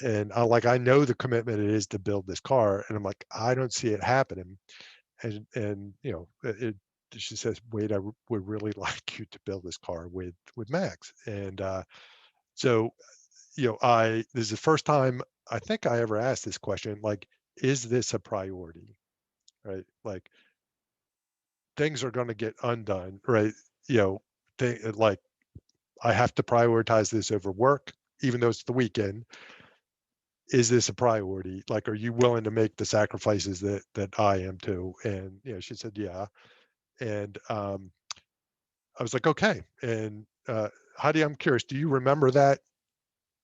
and I know the commitment it is to build this car. And I'm like, I don't see it happening. And she says, Wade, I would really like you to build this car with Max. And so, this is the first time I think I ever asked this question, like, is this a priority? Right? Like, things are going to get undone, right? Like, I have to prioritize this over work, even though it's the weekend. Is this a priority? Like, are you willing to make the sacrifices that I am too? And she said, yeah. And I was like, okay. And Heidi, I'm curious, do you remember that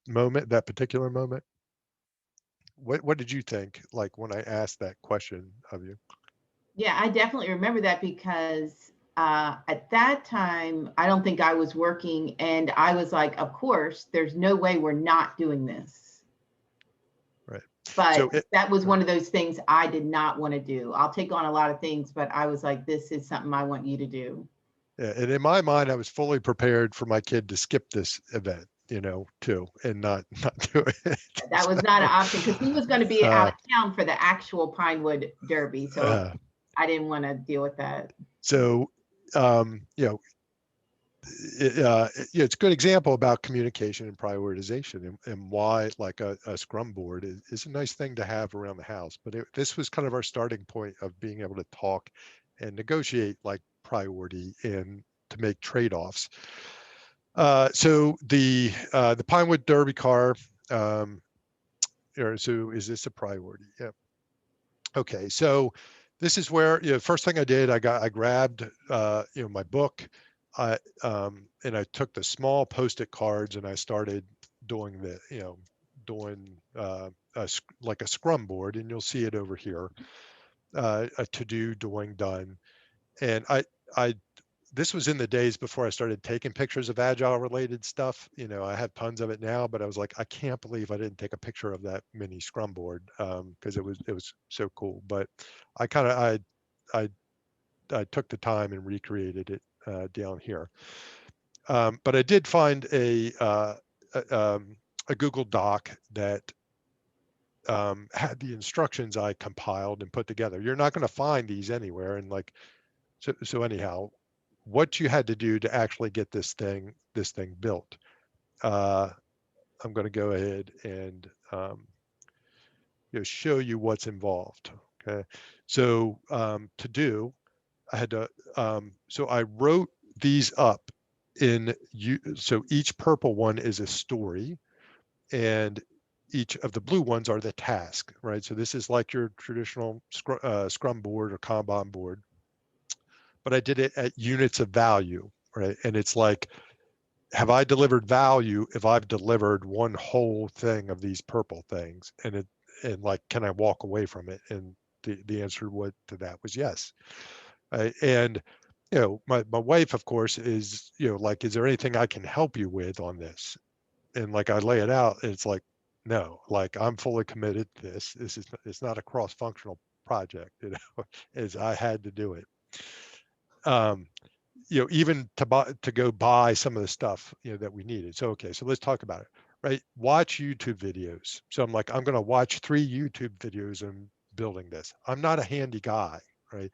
moment, that particular moment? What did you think, like, when I asked that question of you?
Yeah, I definitely remember that because at that time, I don't think I was working, and I was like, of course, there's no way we're not doing this.
Right.
But that was one of those things I did not want to do. I'll take on a lot of things, but I was like, this is something I want you to do.
Yeah, and in my mind, I was fully prepared for my kid to skip this event, too, and not do it.
That was not an option because he was going to be out of town for the actual Pinewood Derby. So I didn't want to deal with that.
So, it's a good example about communication and prioritization, and why, like, a Scrum board is a nice thing to have around the house. But this was kind of our starting point of being able to talk and negotiate, like, priority and to make trade-offs. So the Pinewood Derby car, so is this a priority? Yeah. Okay, so this is where, first thing I did, I grabbed my book, and I took the small Post-it cards and I started doing like a Scrum board, and you'll see it over here, a to-do, doing, done. And this was in the days before I started taking pictures of Agile related stuff. I have tons of it now, but I was like, I can't believe I didn't take a picture of that mini Scrum board, because it was so cool. But I took the time and recreated it down here. But I did find a Google Doc that had the instructions I compiled and put together. You're not going to find these anywhere. And like, so anyhow, what you had to do to actually get this thing built. I'm going to go ahead and show you what's involved. Okay, so to do, I had to. So I wrote these up so each purple one is a story, and each of the blue ones are the task, right? So this is like your traditional Scrum board or Kanban board, but I did it at units of value, right? And it's like, have I delivered value if I've delivered one whole thing of these purple things? And like, can I walk away from it? And the answer to that was yes. And my wife, of course, is like, is there anything I can help you with on this? And like, I lay it out, and it's like, no, like, I'm fully committed to this. It's not a cross-functional project, as I had to do it. Even to go buy some of the stuff that we needed. So okay, so let's talk about it, right? Watch YouTube videos. So I'm like, I'm going to watch 3 YouTube videos and building this. I'm not a handy guy, right?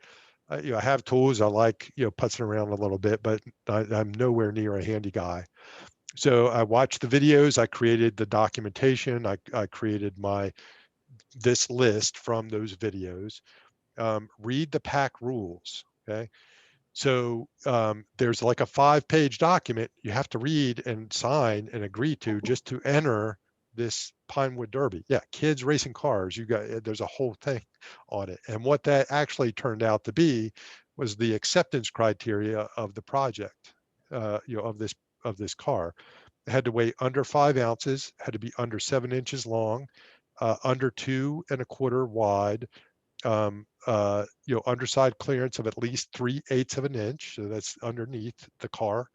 I have tools. I like putzing around a little bit, but I'm nowhere near a handy guy. So I watched the videos. I created the documentation. I created this list from those videos. Read the pack rules. Okay. So there's like a 5-page document you have to read and sign and agree to just to enter this Pinewood Derby. Yeah, kids racing cars. There's a whole thing on it. And what that actually turned out to be was the acceptance criteria of the project, of this car. It had to weigh under 5 ounces, had to be under 7 inches long, under 2¼ wide, underside clearance of at least 3/8 of an inch. So that's underneath the car.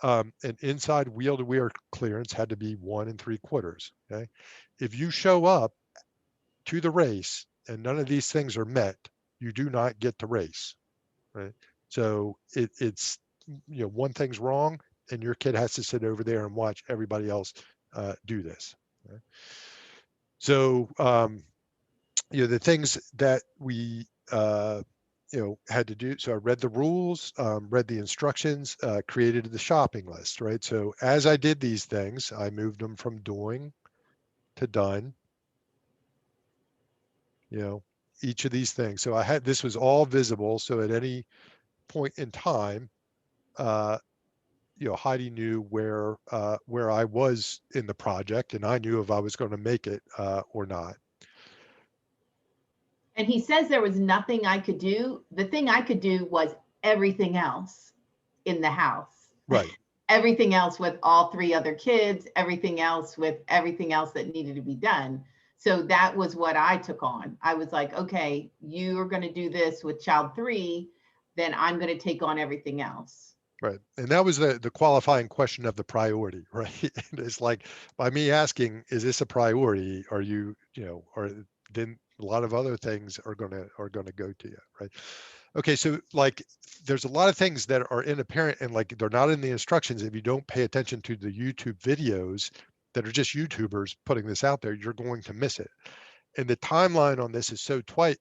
And inside wheel to wheel clearance had to be 1 3/4. Okay. If you show up to the race and none of these things are met, you do not get to race. Right. So it's, one thing's wrong and your kid has to sit over there and watch everybody else do this. Okay? So, the things that we had to do. So I read the rules, read the instructions, created the shopping list, right? So as I did these things, I moved them from doing to done, each of these things. So this was all visible. So at any point in time, Heidi knew where I was in the project, and I knew if I was going to make it or not.
And he says there was nothing I could do. The thing I could do was everything else in the house.
Right.
Everything else with all 3 other kids, everything else with everything else that needed to be done. So that was what I took on. I was like, okay, you're going to do this with child 3, then I'm going to take on everything else.
Right. And that was the qualifying question of the priority, right? And it's like, by me asking, is this a priority? Are you, or then a lot of other things are going to go to you, right? Okay. So like, there's a lot of things that are inapparent and like, they're not in the instructions. If you don't pay attention to the YouTube videos that are just YouTubers putting this out there, you're going to miss it. And the timeline on this is so tight.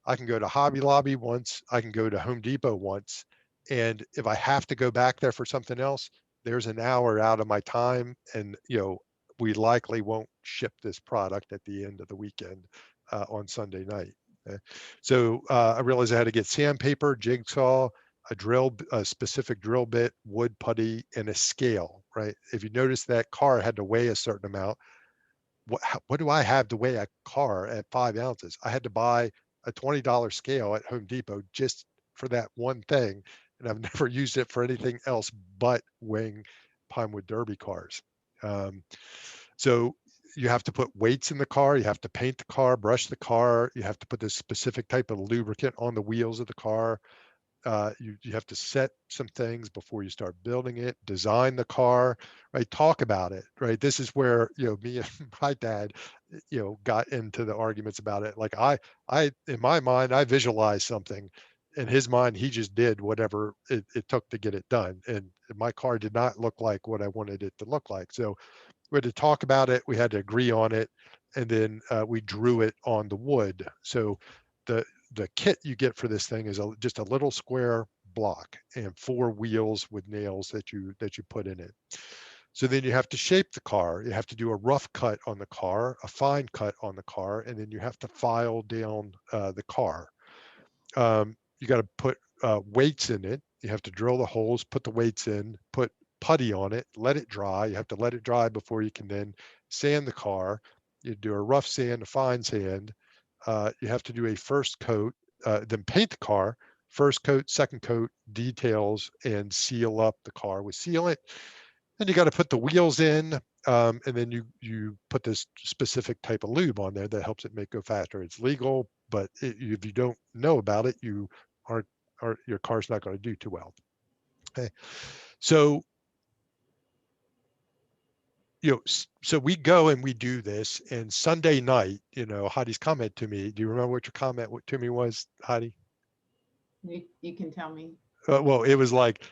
I can go to Hobby Lobby once, I can go to Home Depot once. And if I have to go back there for something else, there's an hour out of my time. And, we likely won't ship this product at the end of the weekend on Sunday night. Okay? So I realized I had to get sandpaper, jigsaw, a specific drill bit, wood putty, and a scale, right? If you notice, that car had to weigh a certain amount. What do I have to weigh a car at 5 ounces? I had to buy a $20 scale at Home Depot just for that one thing. And I've never used it for anything else but weighing Pinewood Derby cars. So you have to put weights in the car. You have to paint the car, brush the car. You have to put this specific type of lubricant on the wheels of the car. You have to set some things before you start building it, design the car, right? Talk about it, right? This is where, me and my dad, got into the arguments about it. Like in my mind, I visualized something. In his mind, he just did whatever it took to get it done. And my car did not look like what I wanted it to look like. So we had to talk about it. We had to agree on it. And then we drew it on the wood. So the kit you get for this thing is just a little square block and 4 wheels with nails that you put in it. So then you have to shape the car. You have to do a rough cut on the car, a fine cut on the car, and then you have to file down the car. You got to put weights in it. You have to drill the holes, put the weights in, put putty on it, let it dry. You have to let it dry before you can then sand the car. You do a rough sand, a fine sand. You have to do a first coat, then paint the car. First coat, second coat, details, and seal up the car with sealant. Then you got to put the wheels in, and then you put this specific type of lube on there that helps it make go faster. It's legal, but if you don't know about it, you aren't, or your car's not going to do too well. Okay, so so we go and we do this, and Sunday night, Heidi's comment to me. Do you remember what your comment to me was, Heidi?
You can tell me.
Well, it was like,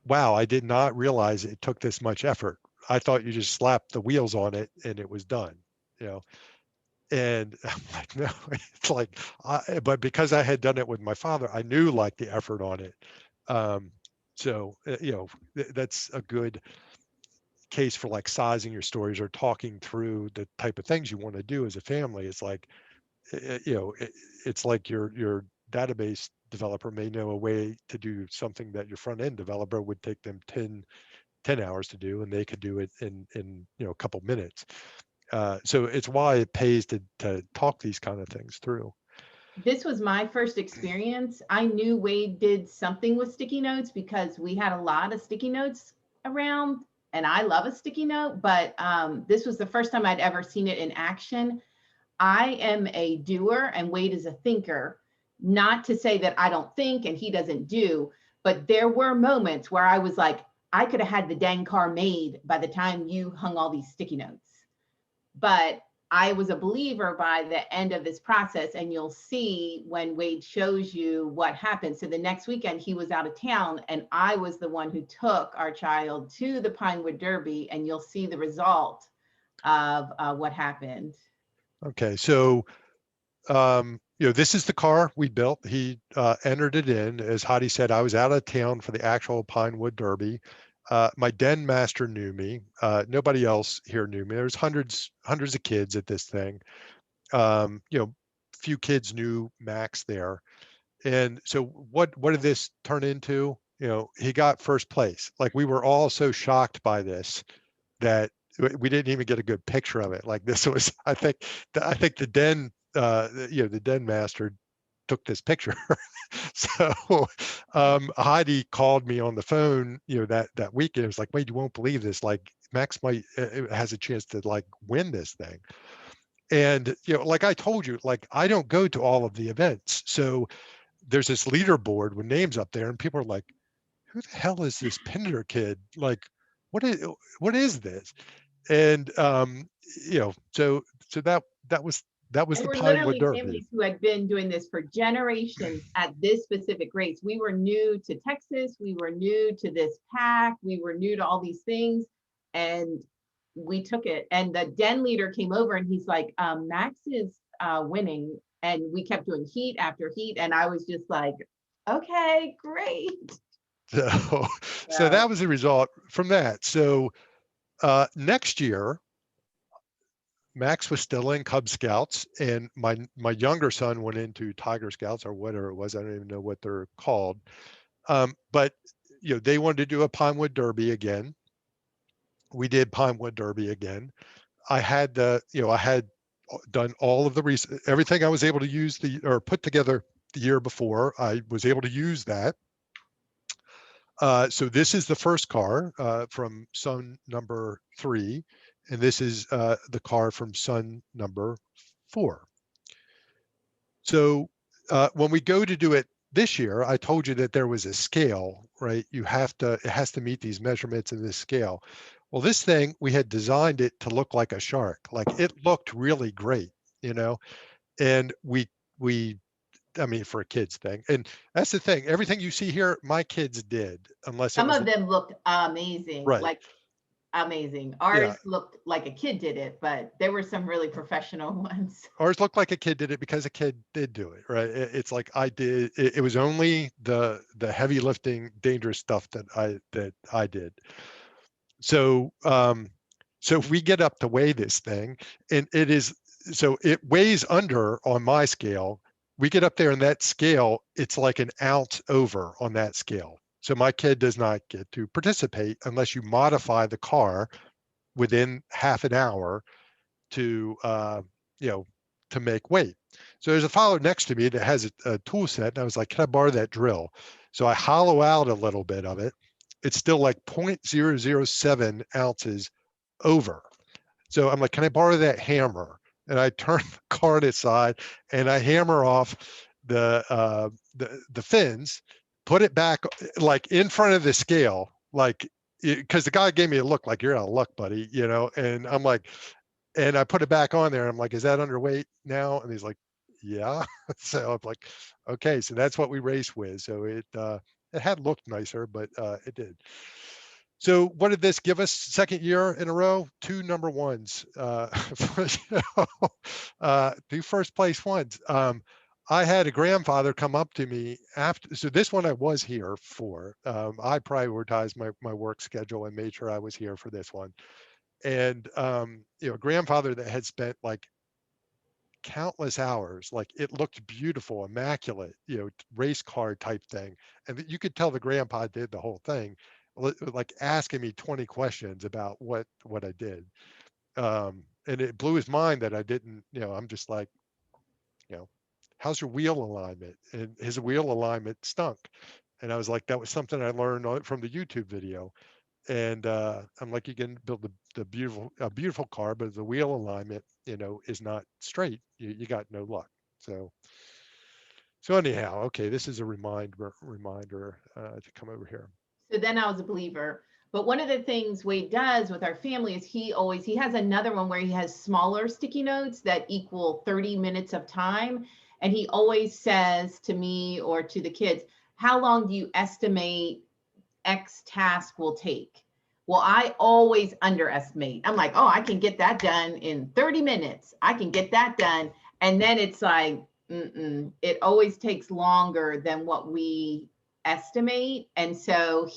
wow, I did not realize it took this much effort. I thought you just slapped the wheels on it and it was done, and I'm like, no, it's like, but because I had done it with my father, I knew like the effort on it. So, that's a good case for like sizing your stories or talking through the type of things you want to do as a family. It's like, it's like your database developer may know a way to do something that your front end developer would take them 10 hours to do, and they could do it in a couple minutes. So it's why it pays to talk these kind of things through.
This was my first experience. I knew Wade did something with sticky notes because we had a lot of sticky notes around, and I love a sticky note, but this was the first time I'd ever seen it in action. I am a doer and Wade is a thinker. Not to say that I don't think and he doesn't do, but there were moments where I was like, I could have had the dang car made by the time you hung all these sticky notes. But I was a believer by the end of this process, and you'll see when Wade shows you what happened. So the next weekend he was out of town and I was the one who took our child to the Pinewood Derby, and you'll see the result of what happened.
Okay, so this is the car we built. He entered it in. As Heidi said, I was out of town for the actual Pinewood Derby. My den master knew me. Nobody else here knew me. There's hundreds of kids at this thing. Few kids knew Max there. And so what did this turn into? He got first place. Like, we were all so shocked by this that we didn't even get a good picture of it. Like, this was, I think the den, the den master took this picture. So Heidi called me on the phone, that weekend. It was like, wait, you won't believe this. Like, Max might has a chance to like win this thing. And like I told you, like, I don't go to all of the events. So there's this leaderboard with names up there, and people are like, who the hell is this Pinder kid? Like, what is this? And so that was
There
the
were
Pinewood
literally
Derby.
families who had been doing this for generations at this specific race. We were new to Texas. We were new to this pack. We were new to all these things. And we took it. And the den leader came over and he's like, Max is winning. And we kept doing heat after heat. And I was just like, okay, great.
So that was the result from that. So next year, Max was still in Cub Scouts, and my younger son went into Tiger Scouts, or whatever it was. I don't even know what they're called. But they wanted to do a Pinewood Derby again. We did Pinewood Derby again. I had I had done all of the everything I was able to use or put together the year before. I was able to use that. So this is the first car from son number 3, and this is the car from son number 4. So when we go to do it this year, I told you that there was a scale, right? It has to meet these measurements in this scale. Well, this thing, we had designed it to look like a shark. Like, it looked really great, and I mean, for a kids thing. And that's the thing. Everything you see here, my kids did, unless
Some of them looked amazing,
right.
like amazing. Ours looked like a kid did it, but there were some really professional ones.
Ours looked like a kid did it because a kid did do it, right? It's like I did. It was only the heavy lifting, dangerous stuff that I did. So so we get up to weigh this thing, and it weighs under on my scale. We get up there, and that scale, it's like an ounce over on that scale. So my kid does not get to participate unless you modify the car within half an hour to, to make weight. So there's a follower next to me that has a tool set, and I was like, can I borrow that drill? So I hollow out a little bit of it. It's still like 0.007 ounces over. So I'm like, can I borrow that hammer? And I turn the cart aside and I hammer off the fins, put it back like in front of the scale, like, because the guy gave me a look like, you're out of luck, buddy, and I'm like, and I put it back on there. I'm like, is that underweight now? And he's like, yeah. So I'm like, okay, so that's what we race with. So it had looked nicer, but it did. So what did this give us? Second year in a row, 2 number ones, for the show, 2 first place ones. I had a grandfather come up to me after, so this one I was here for. I prioritized my work schedule and made sure I was here for this one. And, a grandfather that had spent like countless hours, like it looked beautiful, immaculate, race car type thing. And you could tell the grandpa did the whole thing, like asking me 20 questions about what I did. And it blew his mind that I didn't, I'm just like, how's your wheel alignment? And his wheel alignment stunk. And I was like, that was something I learned from the YouTube video. And I'm like, you can build a beautiful car, but the wheel alignment, is not straight. You got no luck. So anyhow, okay, this is a reminder to come over here.
So then I was a believer. But one of the things Wade does with our family is he has another one where he has smaller sticky notes that equal 30 minutes of time. And he always says to me or to the kids, how long do you estimate X task will take? Well, I always underestimate. I'm like, oh, I can get that done in 30 minutes. I can get that done. And then it's like, it always takes longer than what we estimate. And so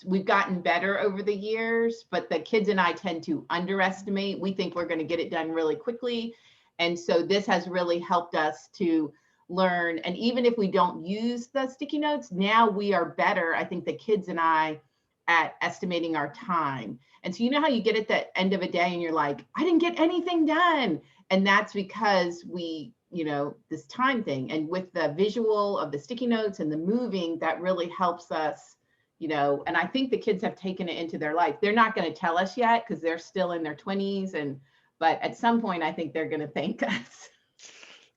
we've gotten better over the years, but the kids and I tend to underestimate. We think we're going to get it done really quickly. And so this has really helped us to learn. And even if we don't use the sticky notes, now we are better, I think the kids and I, at estimating our time. And so you know how you get at the end of a day and you're like, I didn't get anything done. And that's because this time thing. And with the visual of the sticky notes and the moving, that really helps us, and I think the kids have taken it into their life. They're not going to tell us yet because they're still in their 20s. But at some point, I think they're going to thank us.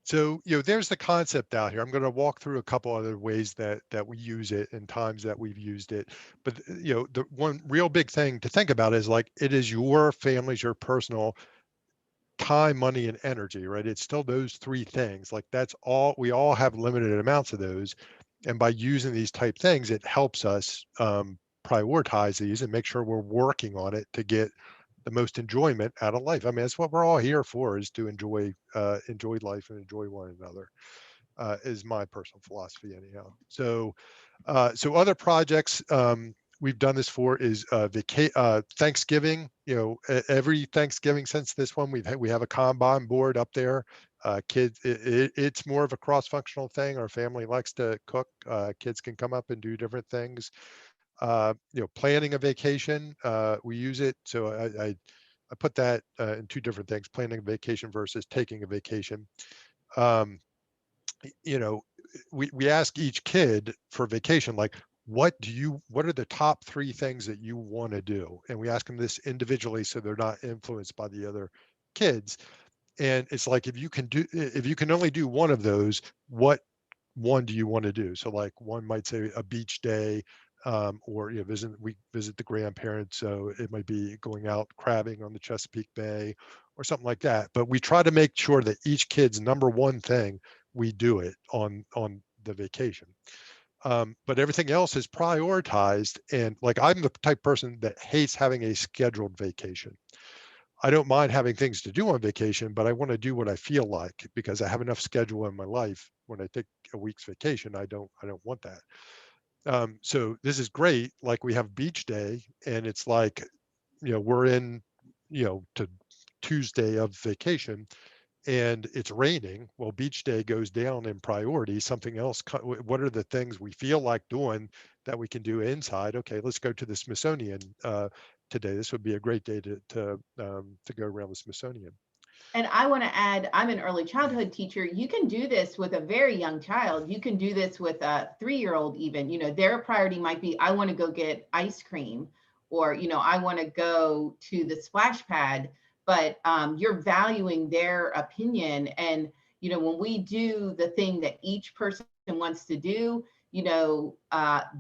So, there's the concept out here. I'm going to walk through a couple other ways that we use it and times that we've used it. But, the one real big thing to think about is like, it is your family's, your personal time, money, and energy, right? It's still those 3 things. Like that's all, we all have limited amounts of those. And by using these type things, it helps us prioritize these and make sure we're working on it to get the most enjoyment out of life. I mean, that's what we're all here for, is to enjoy life and enjoy one another, is my personal philosophy anyhow. So other projects we've done this for is Thanksgiving. Every Thanksgiving since this one, we have a Kanban board up there. Kids, it's more of a cross-functional thing. Our family likes to cook. Kids can come up and do different things. Planning a vacation, we use it. So I put that in 2 different things: planning a vacation versus taking a vacation. We ask each kid for vacation, like, what are the top 3 things that you want to do? And we ask them this individually so they're not influenced by the other kids. And it's like, if you can only do one of those, what one do you want to do? So like one might say a beach day, or we visit the grandparents, so it might be going out crabbing on the Chesapeake Bay or something like that. But we try to make sure that each kid's number one thing, we do it on the vacation. But everything else is prioritized. And like, I'm the type of person that hates having a scheduled vacation. I don't mind having things to do on vacation, but I want to do what I feel like, because I have enough schedule in my life. When I take a week's vacation, I don't want that. So this is great. Like, we have beach day, and it's like, we're in, to Tuesday of vacation, and it's raining, well, beach day goes down in priority. Something else, what are the things we feel like doing that we can do inside? Okay, let's go to the Smithsonian today. This would be a great day to go around the Smithsonian.
And I want to add, I'm an early childhood teacher. You can do this with a very young child. You can do this with a 3-year-old even. You know, their priority might be, I want to go get ice cream, or, you know, I want to go to the splash pad, but you're valuing their opinion. And, you know, when we do the thing that each person wants to do, you know,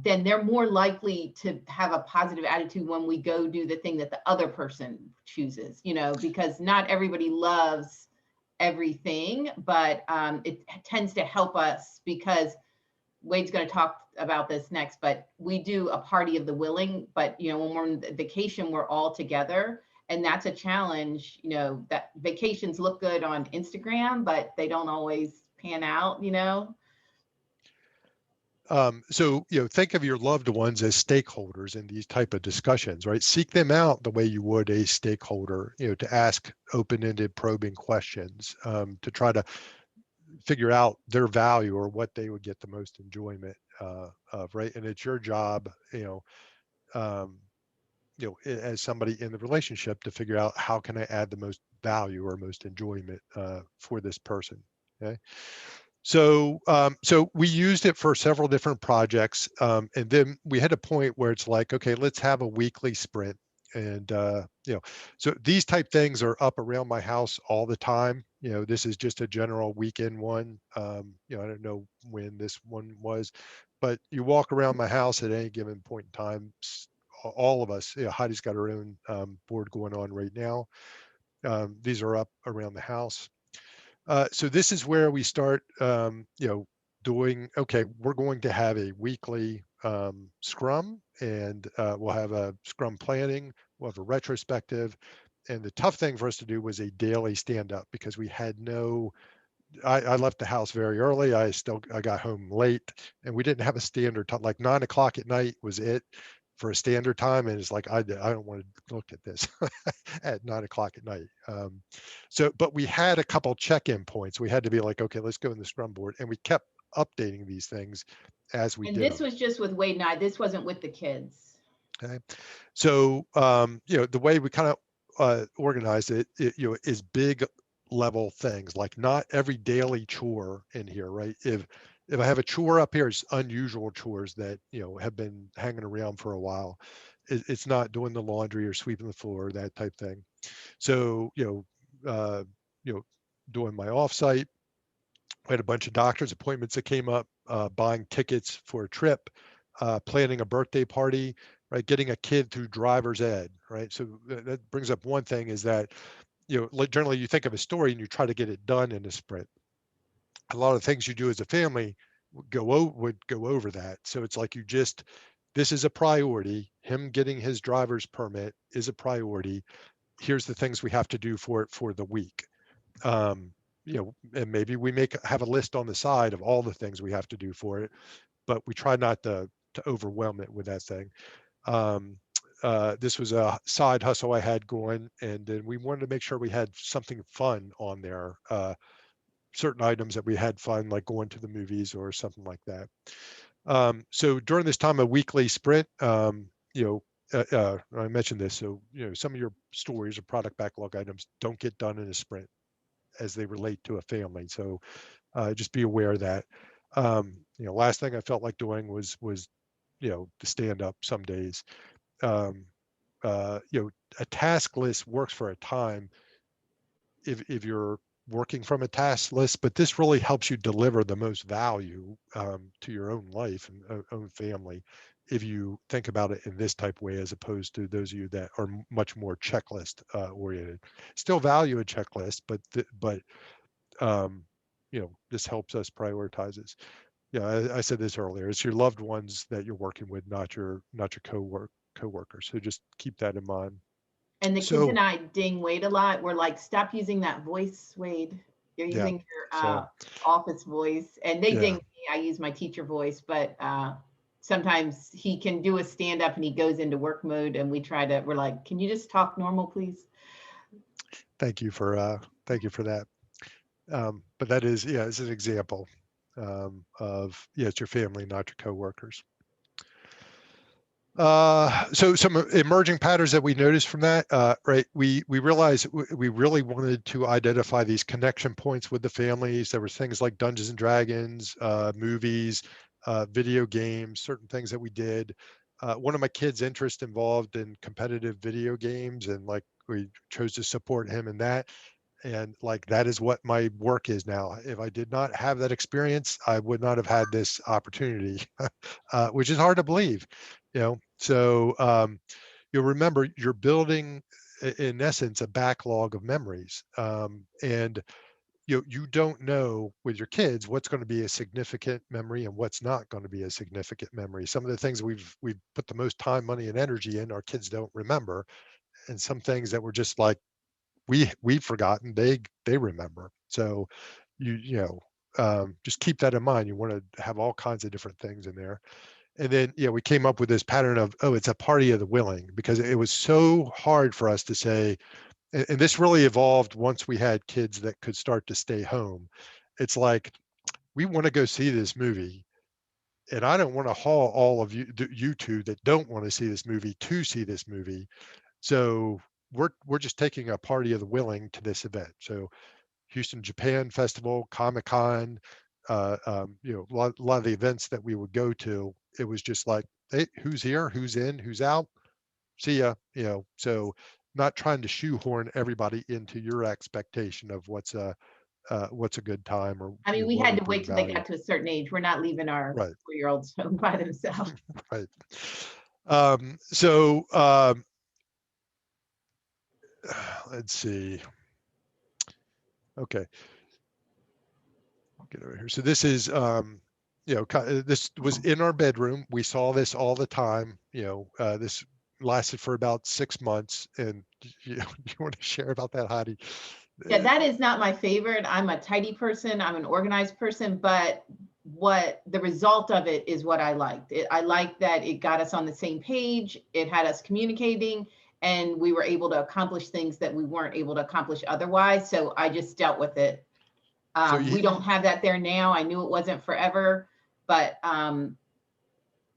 then they're more likely to have a positive attitude when we go do the thing that the other person chooses, you know, because not everybody loves everything, but it tends to help us, because Wade's going to talk about this next, but we do a party of the willing, but, you know, when we're on vacation, we're all together. And that's a challenge, you know, that vacations look good on Instagram, but they don't always pan out, you know?
So, you know, think of your loved ones as stakeholders in these type of discussions, right? Seek them out the way you would a stakeholder, you know, to ask open-ended probing questions, to try to figure out their value or what they would get the most enjoyment of, right? And it's your job, as somebody in the relationship, to figure out how can I add the most value or most enjoyment for this person. Okay. So we used it for several different projects, and then we had a point where it's like, okay, let's have a weekly sprint. And so these type things are up around my house all the time. You know, this is just a general weekend one. I don't know when this one was, but you walk around my house at any given point in time. All of us, Heidi's got her own board going on right now. These are up around the house. So this is where we start, doing, okay, we're going to have a weekly scrum, and we'll have a scrum planning, we'll have a retrospective. And the tough thing for us to do was a daily stand up, because we had I left the house very early. I got home late, and we didn't have a standard time. Like 9 o'clock at night was it for a standard time. And it's like, I don't want to look at this at 9 o'clock at night. But we had a couple check-in points. We had to be like, okay, let's go in the scrum board. And we kept updating these things as we
And
did
this
them.
was just with Wade and I. This wasn't with the kids.
Okay. So, the way we kind of organize it, is big level things, like not every daily chore in here, right? If I have a chore up here, it's unusual chores that, have been hanging around for a while. It's not doing the laundry or sweeping the floor, that type thing. So, doing my offsite, I had a bunch of doctor's appointments that came up, buying tickets for a trip, planning a birthday party, right? Getting a kid through driver's ed, right? So that brings up one thing, is that, generally you think of a story and you try to get it done in a sprint. A lot of things you do as a family would go over that. So it's like, this is a priority. Him getting his driver's permit is a priority. Here's the things we have to do for it for the week. And maybe we have a list on the side of all the things we have to do for it, but we try not to overwhelm it with that thing. This was a side hustle I had going, and then we wanted to make sure we had something fun on there. Certain items that we had fun, like going to the movies or something like that. So during this time, a weekly sprint, I mentioned this. So, some of your stories or product backlog items don't get done in a sprint as they relate to a family. So just be aware of that. Last thing I felt like doing was to stand up some days. A task list works for a time if you're working from a task list, but this really helps you deliver the most value to your own life and own family if you think about it in this type of way, as opposed to those of you that are much more checklist oriented. Still value a checklist, but this helps us prioritize this. I said this earlier, it's your loved ones that you're working with, not your co-workers. So just keep that in mind.
And the kids and I ding Wade a lot. We're like, stop using that voice, Wade. You're using your office voice. And they ding me. I use my teacher voice, but sometimes he can do a stand up and he goes into work mode, and we're like, can you just talk normal, please?
Thank you for that. But that is, yeah, it's an example of, yeah, it's your family, not your coworkers. So some emerging patterns that we noticed from that, right? We realized we really wanted to identify these connection points with the families. There were things like Dungeons and Dragons, movies, video games, certain things that we did. One of my kids' interest involved in competitive video games, and like we chose to support him in that. And like that is what my work is now. If I did not have that experience, I would not have had this opportunity, which is hard to believe, you know. So you'll remember you're building, in essence, a backlog of memories, and you don't know with your kids what's going to be a significant memory and what's not going to be a significant memory. Some of the things we've put the most time, money, and energy in, our kids don't remember, and some things that were just like we've forgotten, they remember. So just keep that in mind. You want to have all kinds of different things in there. And then we came up with this pattern of, oh, it's a party of the willing, because it was so hard for us to say, and this really evolved once we had kids that could start to stay home. It's like, we want to go see this movie, and I don't want to haul all of you two that don't want to see this movie to see this movie. So we're just taking a party of the willing to this event. So Houston Japan Festival, Comic-Con, a lot of the events that we would go to, it was just like, hey, who's here, who's in, who's out, see ya, so not trying to shoehorn everybody into your expectation of what's a good time, or
I mean, we
what
had
would
to
bring
wait till they
value.
got to a certain age. We're not leaving our
Right.
4-year-olds home by themselves.
Right. Let's see. Okay. I'll get over here. So this is, this was in our bedroom. We saw this all the time. This lasted for about 6 months. And you want to share about that, Heidi?
Yeah, that is not my favorite. I'm a tidy person. I'm an organized person, but what the result of it is what I liked. I liked that it got us on the same page. It had us communicating, and we were able to accomplish things that we weren't able to accomplish otherwise. So I just dealt with it. We don't have that there now. I knew it wasn't forever, but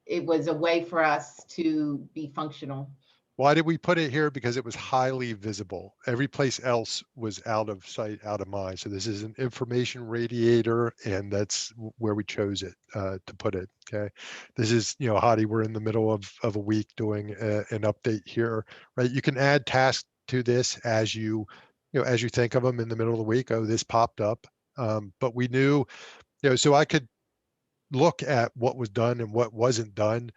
it was a way for us to be functional.
Why did we put it here? Because it was highly visible. Every place else was out of sight, out of mind. So this is an information radiator, and that's where we chose it to put it. Okay. This is, Hadi, we're in the middle of a week doing an update here, right? You can add tasks to this as you think of them in the middle of the week. Oh, this popped up. But we knew, so I could look at what was done and what wasn't done.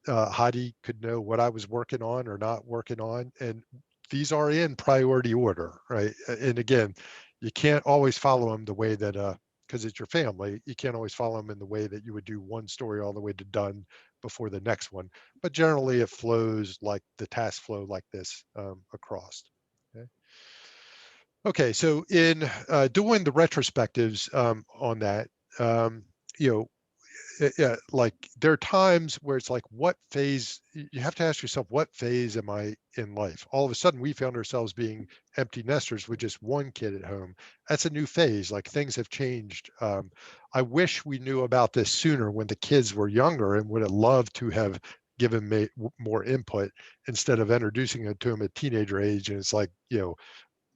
Heidi could know what I was working on or not working on. And these are in priority order, right? And again, you can't always follow them the way that, because it's your family, you can't always follow them in the way that you would do one story all the way to done before the next one. But generally it flows like the task flow like this across. Okay, so in doing the retrospectives on that, like there are times where it's like, what phase, you have to ask yourself, what phase am I in life? All of a sudden we found ourselves being empty nesters with just one kid at home. That's a new phase. Like, things have changed. I wish we knew about this sooner when the kids were younger, and would have loved to have given me more input instead of introducing it to them at teenager age. And it's like,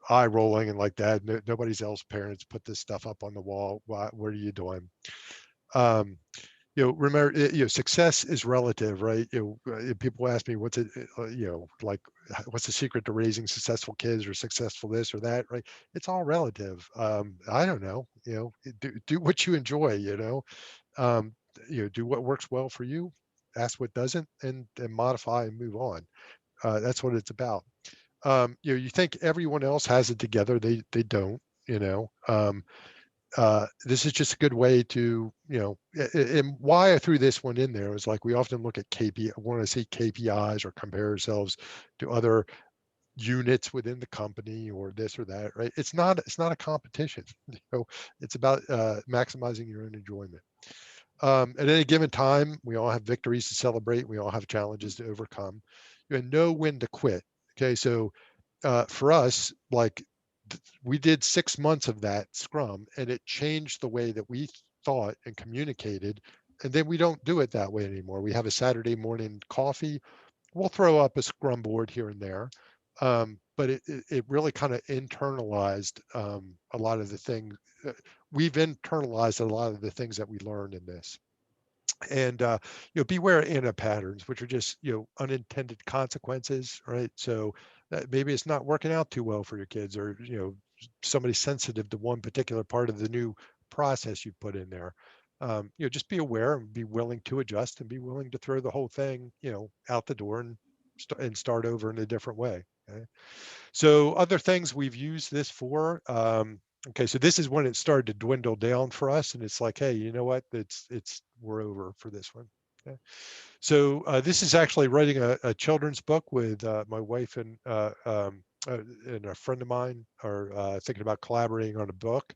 eye rolling and like that. Nobody's else parents put this stuff up on the wall. What are you doing? Remember, success is relative, right? People ask me, what's it, like, what's the secret to raising successful kids, or successful this or that, right? It's all relative. I don't know, do what you enjoy, do what works well for you, ask what doesn't, and modify and move on. That's what it's about. You think everyone else has it together. They don't, this is just a good way to, and why I threw this one in there is, like, we often look at KPI, want to see KPIs or compare ourselves to other units within the company or this or that, right? It's not a competition. It's about maximizing your own enjoyment. At any given time, we all have victories to celebrate. We all have challenges to overcome. You know when to quit. Okay, so for us, like, we did 6 months of that Scrum, and it changed the way that we thought and communicated. And then we don't do it that way anymore. We have a Saturday morning coffee. We'll throw up a Scrum board here and there. But it really kind of internalized a lot of the things. We've internalized a lot of the things that we learned in this. And beware of patterns, which are just unintended consequences, right? So maybe it's not working out too well for your kids, or somebody's sensitive to one particular part of the new process you put in there. Just be aware and be willing to adjust, and be willing to throw the whole thing out the door and start over in a different way. Okay? So other things we've used this for. Okay, so this is when it started to dwindle down for us, and it's like, hey, you know what? We're over for this one. Okay. So this is actually writing a children's book with my wife and a friend of mine are thinking about collaborating on a book.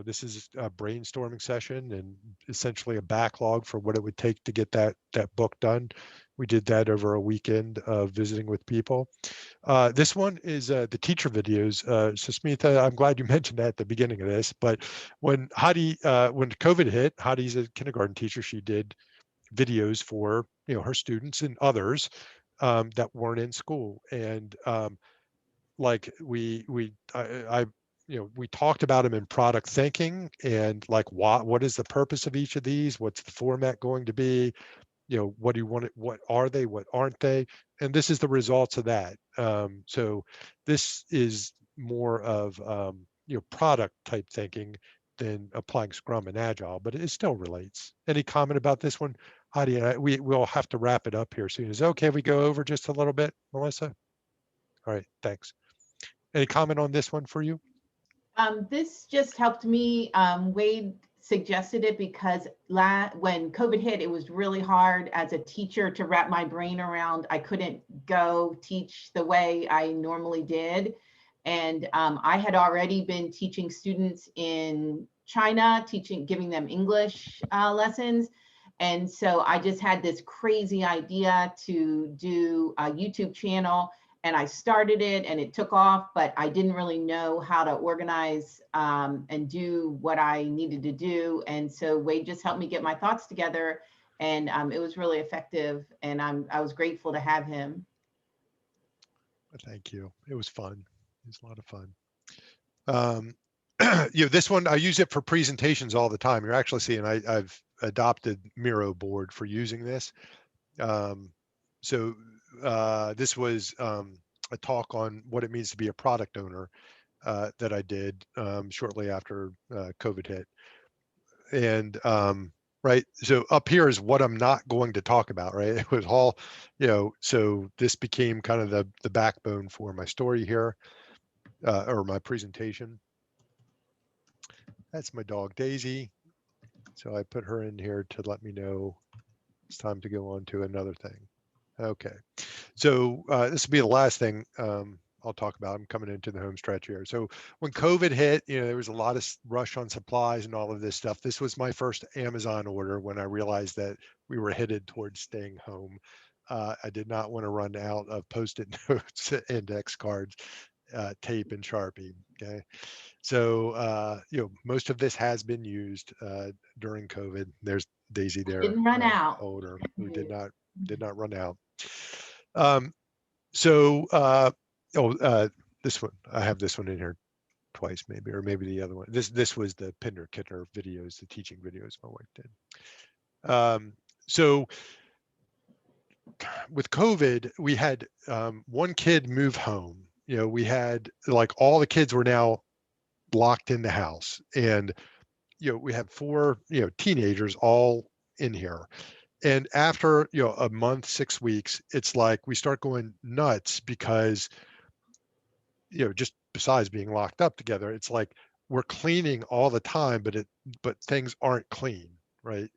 This is a brainstorming session and essentially a backlog for what it would take to get that book done. We did that over a weekend of visiting with people. This one is the teacher videos. So Smitha, I'm glad you mentioned that at the beginning of this, but when when COVID hit, Hadi's a kindergarten teacher. She did videos for her students and others that weren't in school. And like we talked about them in product thinking, and like what is the purpose of each of these? What's the format going to be? What do you want? What are they? What aren't they? And this is the results of that. So this is more of product type thinking than applying Scrum and Agile, but it still relates. Any comment about this one, Heidi? We'll have to wrap it up here soon. Is it okay if we go over just a little bit, Melissa? All right, thanks. Any comment on this one for you?
This just helped me. Wade suggested it because when COVID hit, it was really hard as a teacher to wrap my brain around. I couldn't go teach the way I normally did. And I had already been teaching students in China, giving them English lessons. And so I just had this crazy idea to do a YouTube channel, and I started it and it took off, but I didn't really know how to organize and do what I needed to do. And so Wade just helped me get my thoughts together, and it was really effective. And I was grateful to have him.
Thank you. It was fun. It was a lot of fun. This one, I use it for presentations all the time. You're actually seeing I've adopted Miro board for using this. This was a talk on what it means to be a product owner that I did shortly after COVID hit. And right, so up here is what I'm not going to talk about, right? It was all, so this became kind of the backbone for my story here, or my presentation. That's my dog Daisy. So I put her in here to let me know it's time to go on to another thing. Okay, so this will be the last thing I'll talk about. I'm coming into the home stretch here. So when COVID hit, there was a lot of rush on supplies and all of this stuff. This was my first Amazon order when I realized that we were headed towards staying home. I did not want to run out of Post-it notes, index cards, tape, and Sharpie. Okay. So, most of this has been used during COVID. There's Daisy there.
Didn't run out.
Older, who did not run out. This one, I have this one in here twice, maybe, or maybe the other one. This was the Pinder Kidder videos, the teaching videos my wife did. So with COVID, we had one kid move home. We had like all the kids were now locked in the house, and we had 4 teenagers all in here. And after a month, 6 weeks, it's like we start going nuts because just besides being locked up together, it's like we're cleaning all the time, but things aren't clean, right?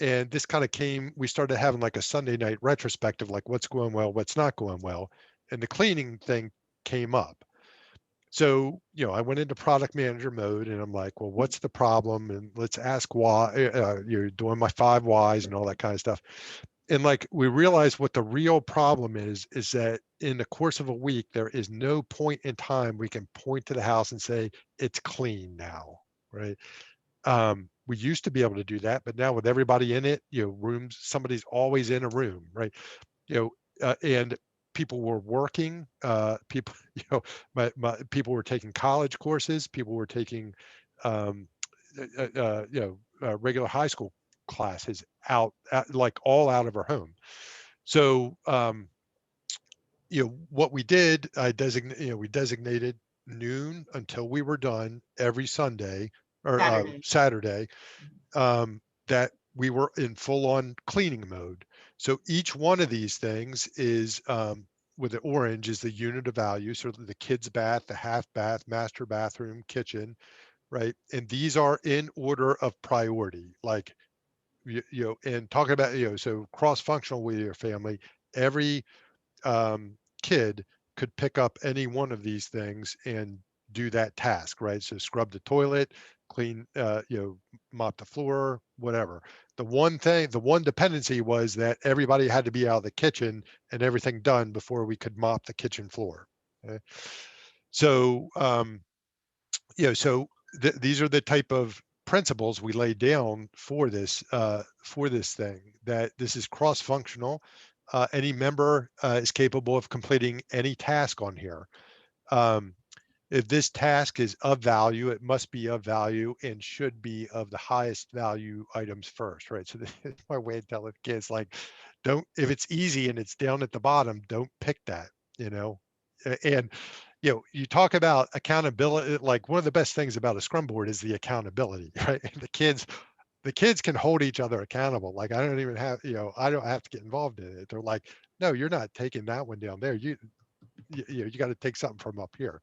And this kind of we started having like a Sunday night retrospective, like what's going well, what's not going well, and the cleaning thing came up. So, I went into product manager mode, and I'm like, well, what's the problem? And let's ask why. You're doing my 5 whys and all that kind of stuff. and like we realize what the real problem is that in the course of a week, there is no point in time we can point to the house and say it's clean now, right? We used to be able to do that, but now with everybody in it, rooms, somebody's always in a room, right? And people were working, people, people were taking college courses, people were taking, regular high school classes like all out of our home. So, what we did, we designated noon until we were done every Sunday or Saturday, that we were in full on cleaning mode. So each one of these things is, with the orange is the unit of value. So the kids' bath, the half bath, master bathroom, kitchen, right? And these are in order of priority. Like, and talking about, so cross-functional with your family, every kid could pick up any one of these things and do that task, right? So scrub the toilet, clean, mop the floor, whatever. The one dependency was that everybody had to be out of the kitchen and everything done before we could mop the kitchen floor. Okay? So, these are the type of principles we lay down for this thing, that this is cross-functional. Any member is capable of completing any task on here. If this task is of value, it must be of value and should be of the highest value items first, right? So it's my way of telling kids, like, if it's easy and it's down at the bottom, don't pick that, and you talk about accountability. Like, one of the best things about a scrum board is the accountability, right? And the kids can hold each other accountable. Like, I don't even have, I don't have to get involved in it. They're like, no, you're not taking that one down there. You got to take something from up here.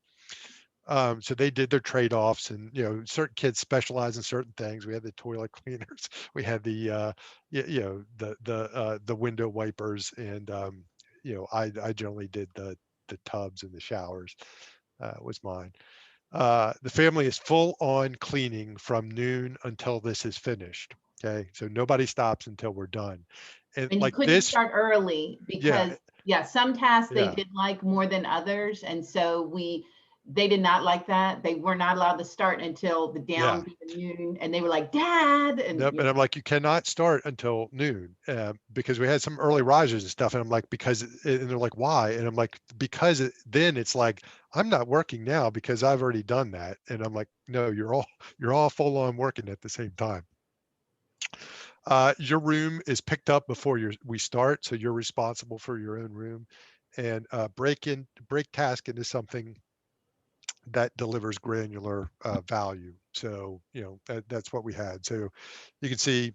So they did their trade-offs, and certain kids specialize in certain things. We had the toilet cleaners, we had the the window wipers, and I generally did the tubs and the showers. Was mine. The family is full on cleaning from noon until this is finished. Okay, so nobody stops until we're done.
And you
like
couldn't
this,
start early because, some tasks they did like more than others. And so they did not like that. They were not allowed to start until the down noon. And they were like, Dad. And,
and I'm like, you cannot start until noon, because we had some early risers and stuff. And I'm like, and they're like, why? And I'm like, because then it's like, I'm not working now because I've already done that. And I'm like, no, you're all full on working at the same time. Your room is picked up before we start, so you're responsible for your own room. And break task into something that delivers granular value. So that's what we had. So you can see,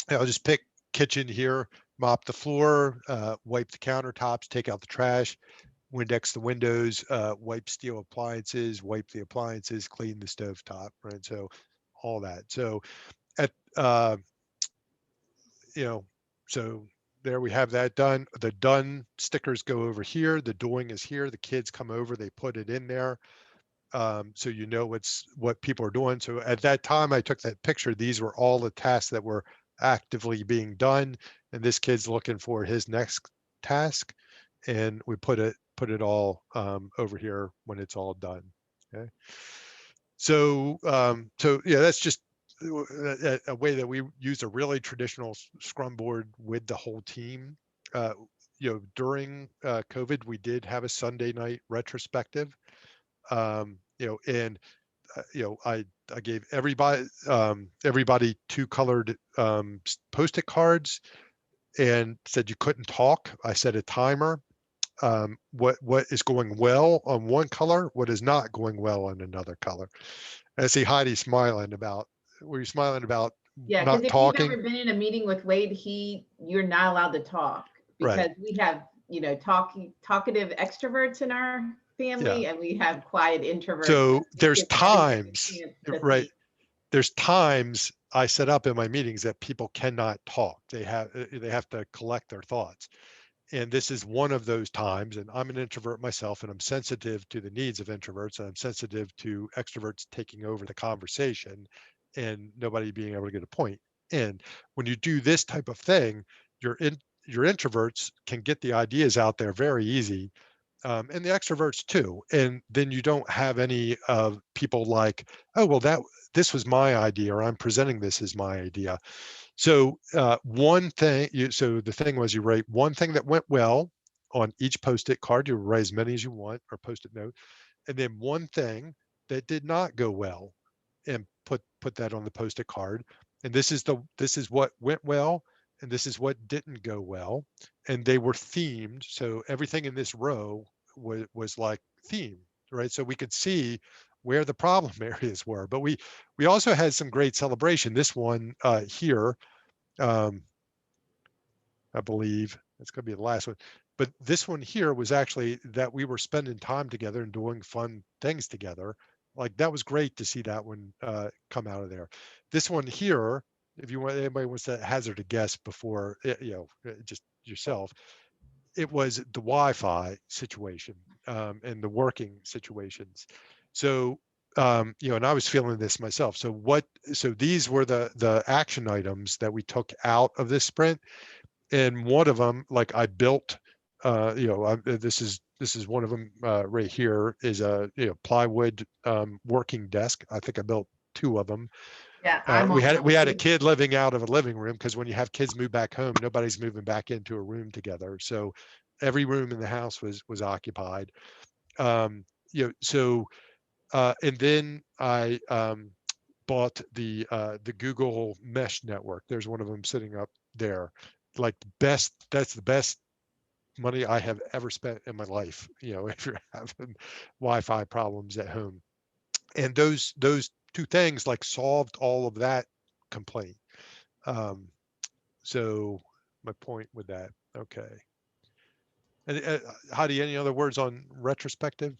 I'll just pick kitchen here, mop the floor, wipe the countertops, take out the trash, Windex the windows, wipe steel appliances, wipe the appliances, clean the stovetop, right? So all that. So at so there we have that done. The done stickers go over here. The doing is here. The kids come over, they put it in there. So what people are doing. So at that time I took that picture, these were all the tasks that were actively being done. And this kid's looking for his next task. And we put it all over here when it's all done. Okay. So, that's just a way that we use a really traditional Scrum board with the whole team. During COVID, we did have a Sunday night retrospective. And I gave everybody two colored Post-it cards and said you couldn't talk. I set a timer. What is going well on one color, what is not going well on another color. And I see Heidi smiling about, were you smiling about
because
not
if
talking?
you've ever been in a meeting with Wade, you're not allowed to talk because we have, talkative extroverts in our family and we have quiet introverts.
So there's times, right? There's times I set up in my meetings that people cannot talk. They have to collect their thoughts. And this is one of those times, and I'm an introvert myself, and I'm sensitive to the needs of introverts, and I'm sensitive to extroverts taking over the conversation and nobody being able to get a point in. When you do this type of thing, your introverts can get the ideas out there very easy, and the extroverts too. And then you don't have any of people like, oh, well, this was my idea, or I'm presenting this as my idea. So one thing, so the thing was, you write one thing that went well on each Post-it card. You write as many as you want, or Post-it note, and then one thing that did not go well, and put that on the Post-it card. And this is what went well, and this is what didn't go well. And they were themed, so everything in this row was like themed, right? So we could see where the problem areas were. But we also had some great celebration. This one here, I believe it's going to be the last one. But this one here was actually that we were spending time together and doing fun things together. Like, that was great to see that one come out of there. This one here, if you want, anybody wants to hazard a guess before, just yourself, it was the Wi-Fi situation, and the working situations. So, and I was feeling this myself. So these were the action items that we took out of this sprint. And one of them, like, I built, this is one of them right here, is a plywood working desk. I think I built two of them.
Yeah,
We had a kid living out of a living room, because when you have kids move back home, nobody's moving back into a room together. So every room in the house was occupied. So and then I bought the Google Mesh network. There's one of them sitting up there. Like, that's the best money I have ever spent in my life. If you're having Wi-Fi problems at home, and those two things like solved all of that complaint. So my point with that. Okay. And Heidi, any other words on retrospective?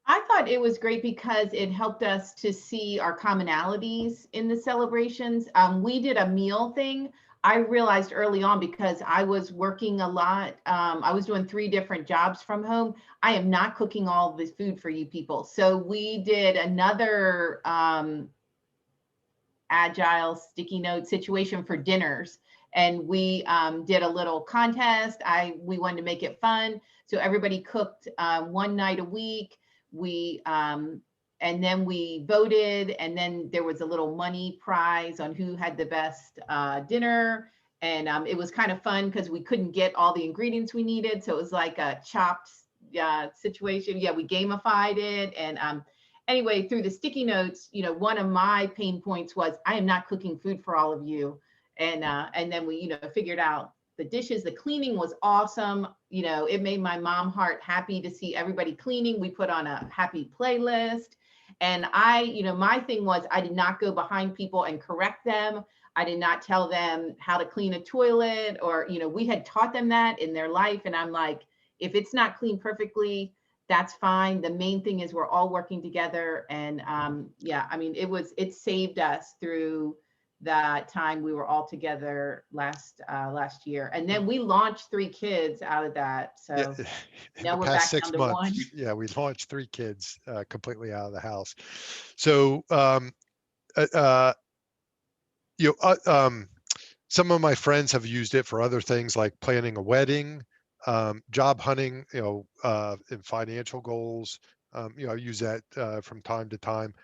I thought it was great because it helped us to see our commonalities in the celebrations. We did a meal thing. I realized early on, because I was working a lot. I was doing 3 different jobs from home. I am not cooking all this food for you people. So we did another Agile sticky note situation for dinners. And we did a little contest. We wanted to make it fun. So everybody cooked one night a week. And then we voted, and then there was a little money prize on who had the best dinner. And it was kind of fun because we couldn't get all the ingredients we needed. So it was like a chopped situation. Yeah, we gamified it. And anyway, through the sticky notes, one of my pain points was, I am not cooking food for all of you. And then we, figured out the dishes. The cleaning was awesome. It made my mom heart happy to see everybody cleaning. We put on a happy playlist. And my thing was, I did not go behind people and correct them. I did not tell them how to clean a toilet, or, we had taught them that in their life. And I'm like, if it's not cleaned perfectly, that's fine. The main thing is we're all working together. And it saved us through the time we were all together last year. And then we launched 3 kids out of that. So
Yeah,
now we're back down to 1.
Yeah, we launched 3 kids completely out of the house. So some of my friends have used it for other things, like planning a wedding, job hunting, and financial goals. I use that from time to time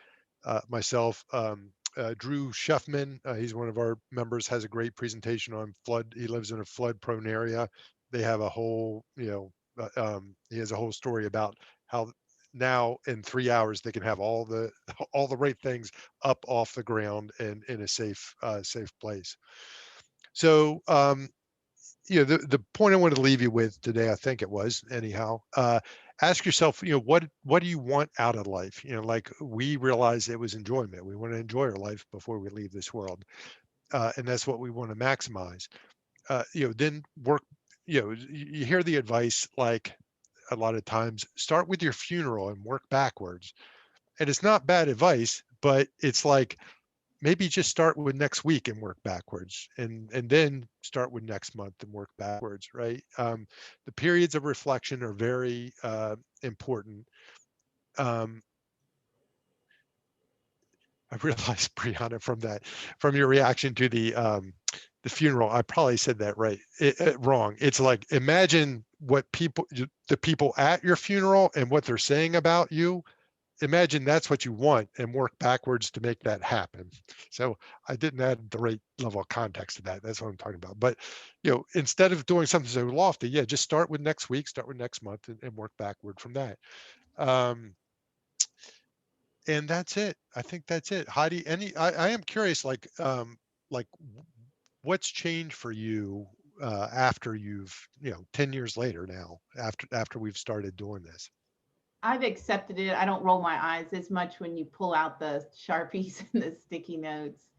myself. Drew Sheffman, he's one of our members, has a great presentation on flood. He lives in a flood prone area. They have a whole, he has a whole story about how now in 3 hours they can have all the right things up off the ground and in a safe place. So the point I want to leave you with today, I think it was anyhow, ask yourself, what do you want out of life? Like, we realized it was enjoyment. We want to enjoy our life before we leave this world. And that's what we want to maximize. Then work, you hear the advice, like, a lot of times, start with your funeral and work backwards. And it's not bad advice, but it's like, maybe just start with next week and work backwards, and then start with next month and work backwards, right? The periods of reflection are very important. realized, Brianna, from your reaction to the funeral, I probably said that wrong. It's like, imagine what the people at your funeral and what they're saying about you. Imagine that's what you want and work backwards to make that happen. So I didn't add the right level of context to that. That's what I'm talking about. But, instead of doing something so lofty, yeah, just start with next week, start with next month, and work backward from that. And that's it. I think that's it. Heidi, I am curious, like what's changed for you after you've, 10 years later now, after we've started doing this?
I've accepted it. I don't roll my eyes as much when you pull out the Sharpies and the sticky notes.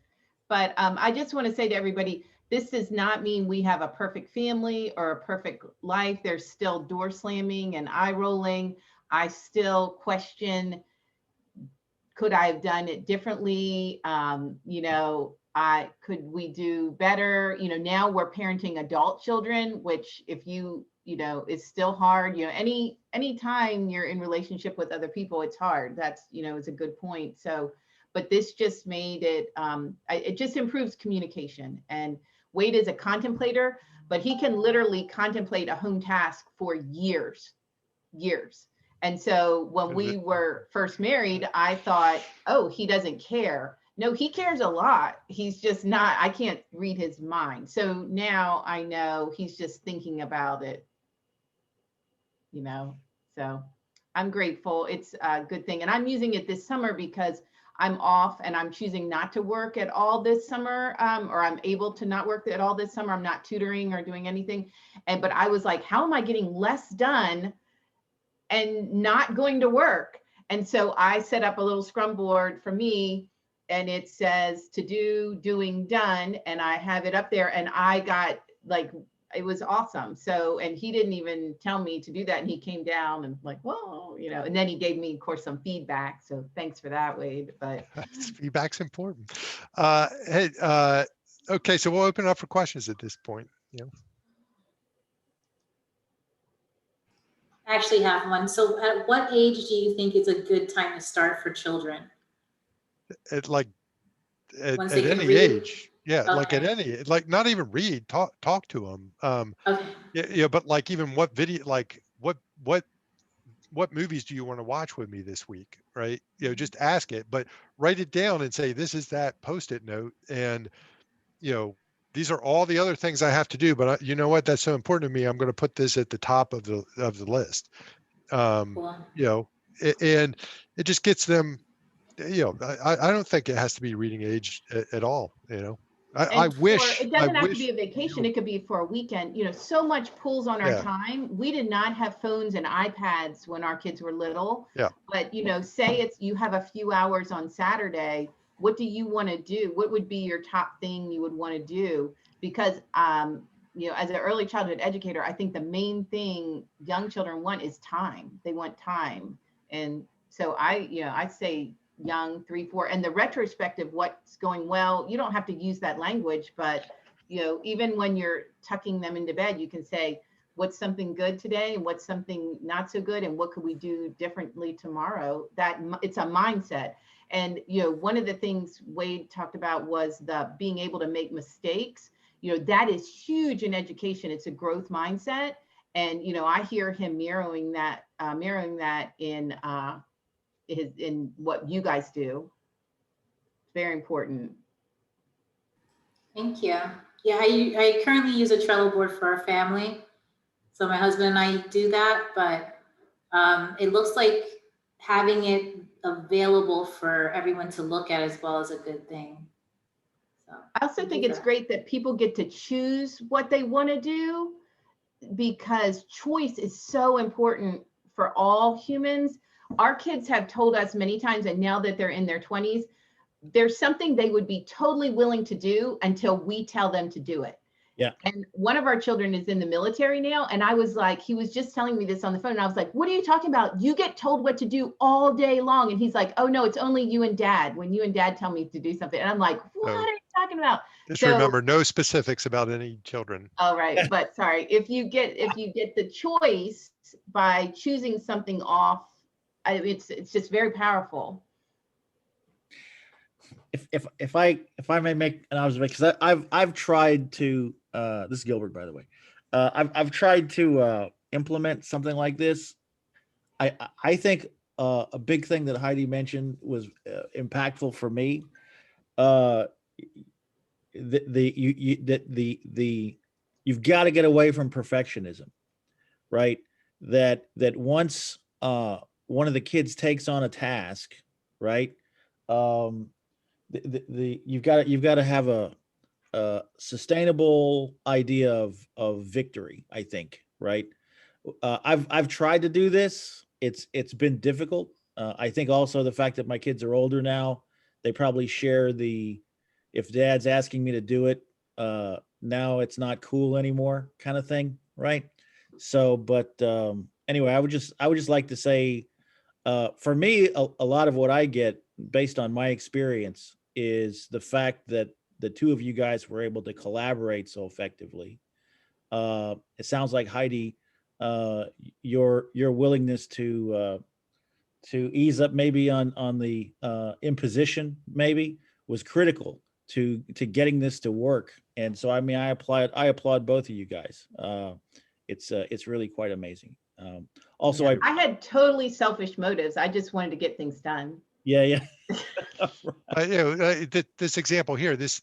But I just want to say to everybody, this does not mean we have a perfect family or a perfect life. There's still door slamming and eye rolling. I still question, could I have done it differently? Could we do better? Now we're parenting adult children, which if is still hard. Any time you're in relationship with other people, it's hard. That's, is a good point. So, but this just made it, it just improves communication. And Wade is a contemplator, but he can literally contemplate a home task for years. And so when we were first married, I thought, oh, he doesn't care. No, he cares a lot. He's just not, I can't read his mind. So now I know he's just thinking about it, so I'm grateful. It's a good thing. And I'm using it this summer because I'm off and I'm choosing not to work at all this summer, or I'm able to not work at all this summer. I'm not tutoring or doing anything. But I was like, how am I getting less done and not going to work? And so I set up a little scrum board for me, and it says to do, doing, done. And I have it up there, and I got it was awesome. So, and he didn't even tell me to do that. And he came down and like, whoa, and then he gave me, of course, some feedback. So thanks for that, Wade. But
feedback's important. Hey, okay, so we'll open it up for questions at this point.
I actually have one. So at what age do you think is a good time to start for children?
At
Once they can
any
read?
age. Yeah, like at any, not even read, talk to them.
Okay.
Yeah, but like even what video, like what movies do you want to watch with me this week, right? Just ask it, but write it down and say, this is that Post-it note, and these are all the other things I have to do, but you know what, that's so important to me, I'm going to put this at the top of the list.
Cool.
And it just gets them, I don't think it has to be reading age at all. I wish
it doesn't have to be a vacation. It could be for a weekend. So much pulls on our time. We did not have phones and iPads when our kids were little.
Yeah.
But say you have a few hours on Saturday. What do you want to do? What would be your top thing you would want to do? Because as an early childhood educator, I think the main thing young children want is time. They want time. And so I say young, 3, 4, and the retrospective, what's going well. You don't have to use that language, but even when you're tucking them into bed, you can say, what's something good today and what's something not so good, and what could we do differently tomorrow? That it's a mindset. And one of the things Wade talked about was the being able to make mistakes. That is huge in education. It's a growth mindset. And I hear him mirroring that in what you guys do. It's very important.
Thank you. Yeah, I currently use a Trello board for our family. So my husband and I do that, but it looks like having it available for everyone to look at as well is a good thing. So
I also think it's great that people get to choose what they want to do, because choice is so important for all humans. Our kids have told us many times, and now that they're in their 20s, there's something they would be totally willing to do until we tell them to do it.
Yeah.
And one of our children is in the military now. And I was like, he was just telling me this on the phone. And I was like, what are you talking about? You get told what to do all day long. And he's like, oh no, it's only you and dad. When you and dad tell me to do something. And I'm like, what are you talking about?
Just remember, no specifics about any children.
All right. But sorry, if you get the choice by choosing something off, it's just very powerful.
if I may make an observation, because I've tried to this is Gilbert, by the way. I've tried to implement something like this. I think a big thing that Heidi mentioned was impactful for me. You've got to get away from perfectionism, right? That once one of the kids takes on a task, right? You've got to have a sustainable idea of victory, I think, right? I've tried to do this. It's been difficult. I think also the fact that my kids are older now, they probably share the, if dad's asking me to do it, now it's not cool anymore kind of thing, right? So, but anyway, I would just like to say, for me, a lot of what I get based on my experience is the fact that the two of you guys were able to collaborate so effectively. It sounds like Heidi, your willingness to ease up maybe on the imposition maybe was critical to getting this to work. And so, I mean, I applaud both of you guys. It's really quite amazing. Also,
Yeah, I had totally selfish motives. I just wanted to get things done.
yeah.
This example here, this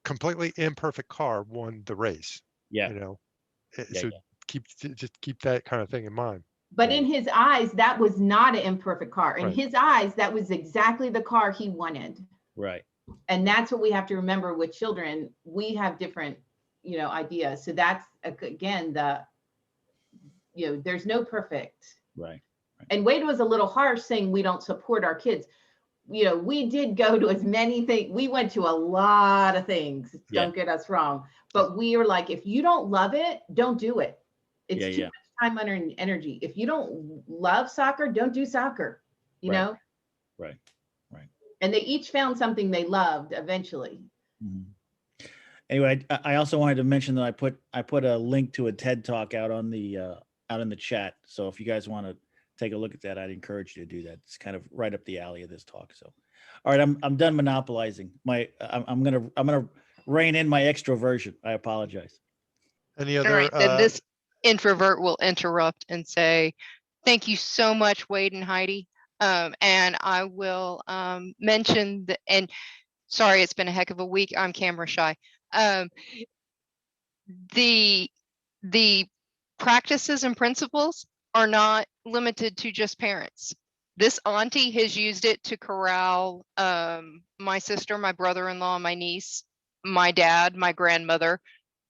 completely imperfect car won the race.
Yeah.
So just keep that kind of thing in mind.
But in his eyes, that was not an imperfect car. In
Right.
his eyes, that was exactly the car he wanted.
Right.
And that's what we have to remember with children. We have different, ideas. So that's again there's no perfect.
Right.
And Wade was a little harsh saying we don't support our kids. We did go to as many things. We went to a lot of things. Don't get us wrong. But we were like, if you don't love it, don't do it. It's too much time, and energy. If you don't love soccer, don't do soccer, you know?
Right.
And they each found something they loved eventually.
Mm-hmm. Anyway, I also wanted to mention that I put a link to a TED Talk out on the out in the chat. So if you guys want to take a look at that, I'd encourage you to do that. It's kind of right up the alley of this talk. So, all right, I'm done monopolizing. I'm gonna rein in my extroversion. I apologize.
Any
All
other?
right, then this introvert will interrupt and say, "Thank you so much, Wade and Heidi." And I will mention that. And sorry, it's been a heck of a week. I'm camera shy. The practices and principles are not limited to just parents. This auntie has used it to corral my sister, my brother-in-law, my niece, my dad, my grandmother,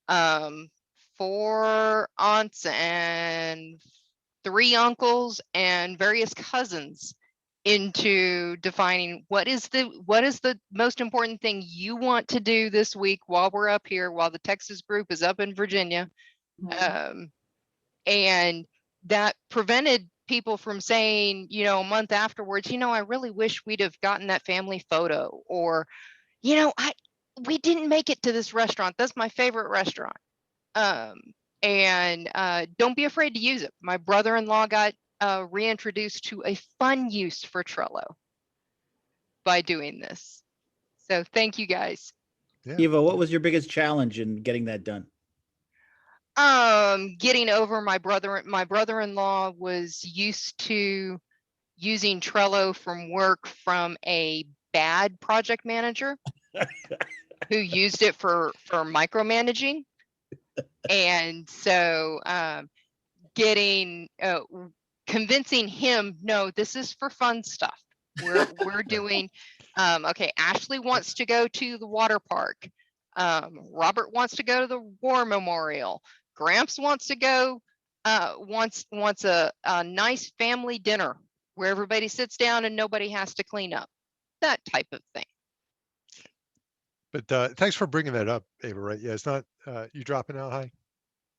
4 aunts and 3 uncles and various cousins into defining what is the most important thing you want to do this week while we're up here, while the Texas group is up in Virginia. And that prevented people from saying, a month afterwards, I really wish we'd have gotten that family photo, or, we didn't make it to this restaurant. That's my favorite restaurant. And don't be afraid to use it. My brother-in-law got reintroduced to a fun use for Trello by doing this. So thank you guys.
Eva, what was your biggest challenge in getting that done?
Getting over my brother-in-law was used to using Trello from work from a bad project manager who used it for micromanaging. And so convincing him, no, this is for fun stuff. We're doing okay. Ashley wants to go to the water park. Robert wants to go to the war memorial. Gramps wants to go wants a nice family dinner where everybody sits down and nobody has to clean up. That type of thing.
But thanks for bringing that up, Ava. Right? Yeah, it's not you dropping out, Hi?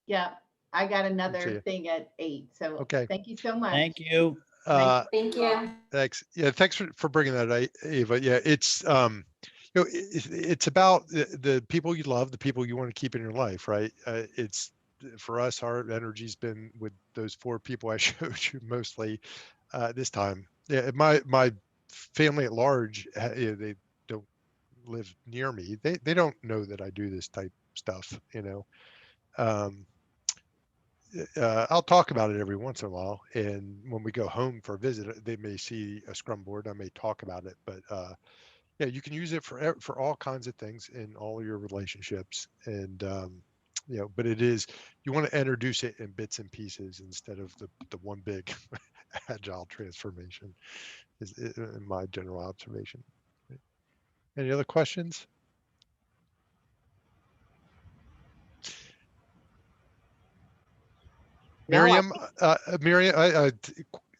Yeah, I got another thing at 8. So
okay.
Thank you so much.
Thank you.
Thank you.
Thanks. Yeah, thanks for bringing that up, Ava. Yeah, it's it's about the people you love, the people you want to keep in your life, right? It's for us, our energy's been with those 4 people I showed you mostly this time. Yeah, my family at large, they don't live near me, they don't know that I do this type stuff, you know. I'll talk about it every once in a while, and when we go home for a visit, they may see a Scrum board. I may talk about it, but yeah, you can use it for all kinds of things in all your relationships, and you know, but it is, you want to introduce it in bits and pieces instead of the one big agile transformation, is in my general observation. Any other questions?
No,
Miriam,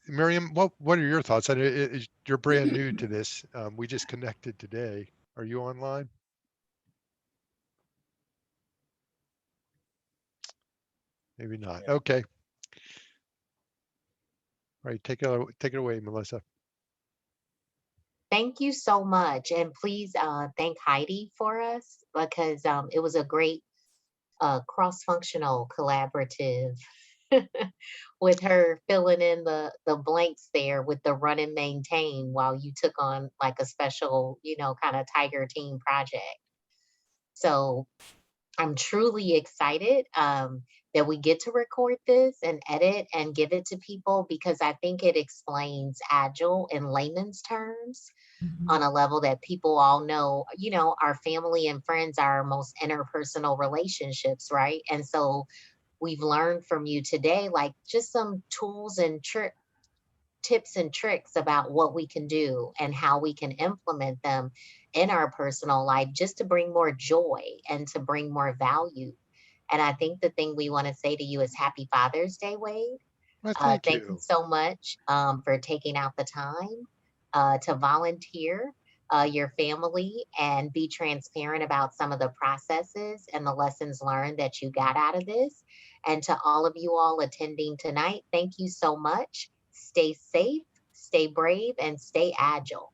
Miriam, what are your thoughts? You're brand new to this. We just connected today. Are you online? Maybe not. Okay. All right, take it away, Melissa.
thank you so much. And please thank Heidi for us, because it was a great cross-functional collaborative with her filling in the blanks there with the run and maintain while you took on like a special, you know, kind of tiger team project. So I'm truly excited that we get to record this and edit and give it to people, because I think it explains Agile in layman's terms on a level that people all know. You know, our family and friends are our most interpersonal relationships, right? And so we've learned from you today, like just some tools and tips and tricks about what we can do and how we can implement them in our personal life, just to bring more joy and to bring more value. And I think the thing we want to say to you is Happy Father's Day, Wade.
Well,
Thank
thank
you
you.
so much for taking out the time to volunteer your family and be transparent about some of the processes and the lessons learned that you got out of this. And to all of you all attending tonight, thank you so much. Stay safe, stay brave, and stay agile.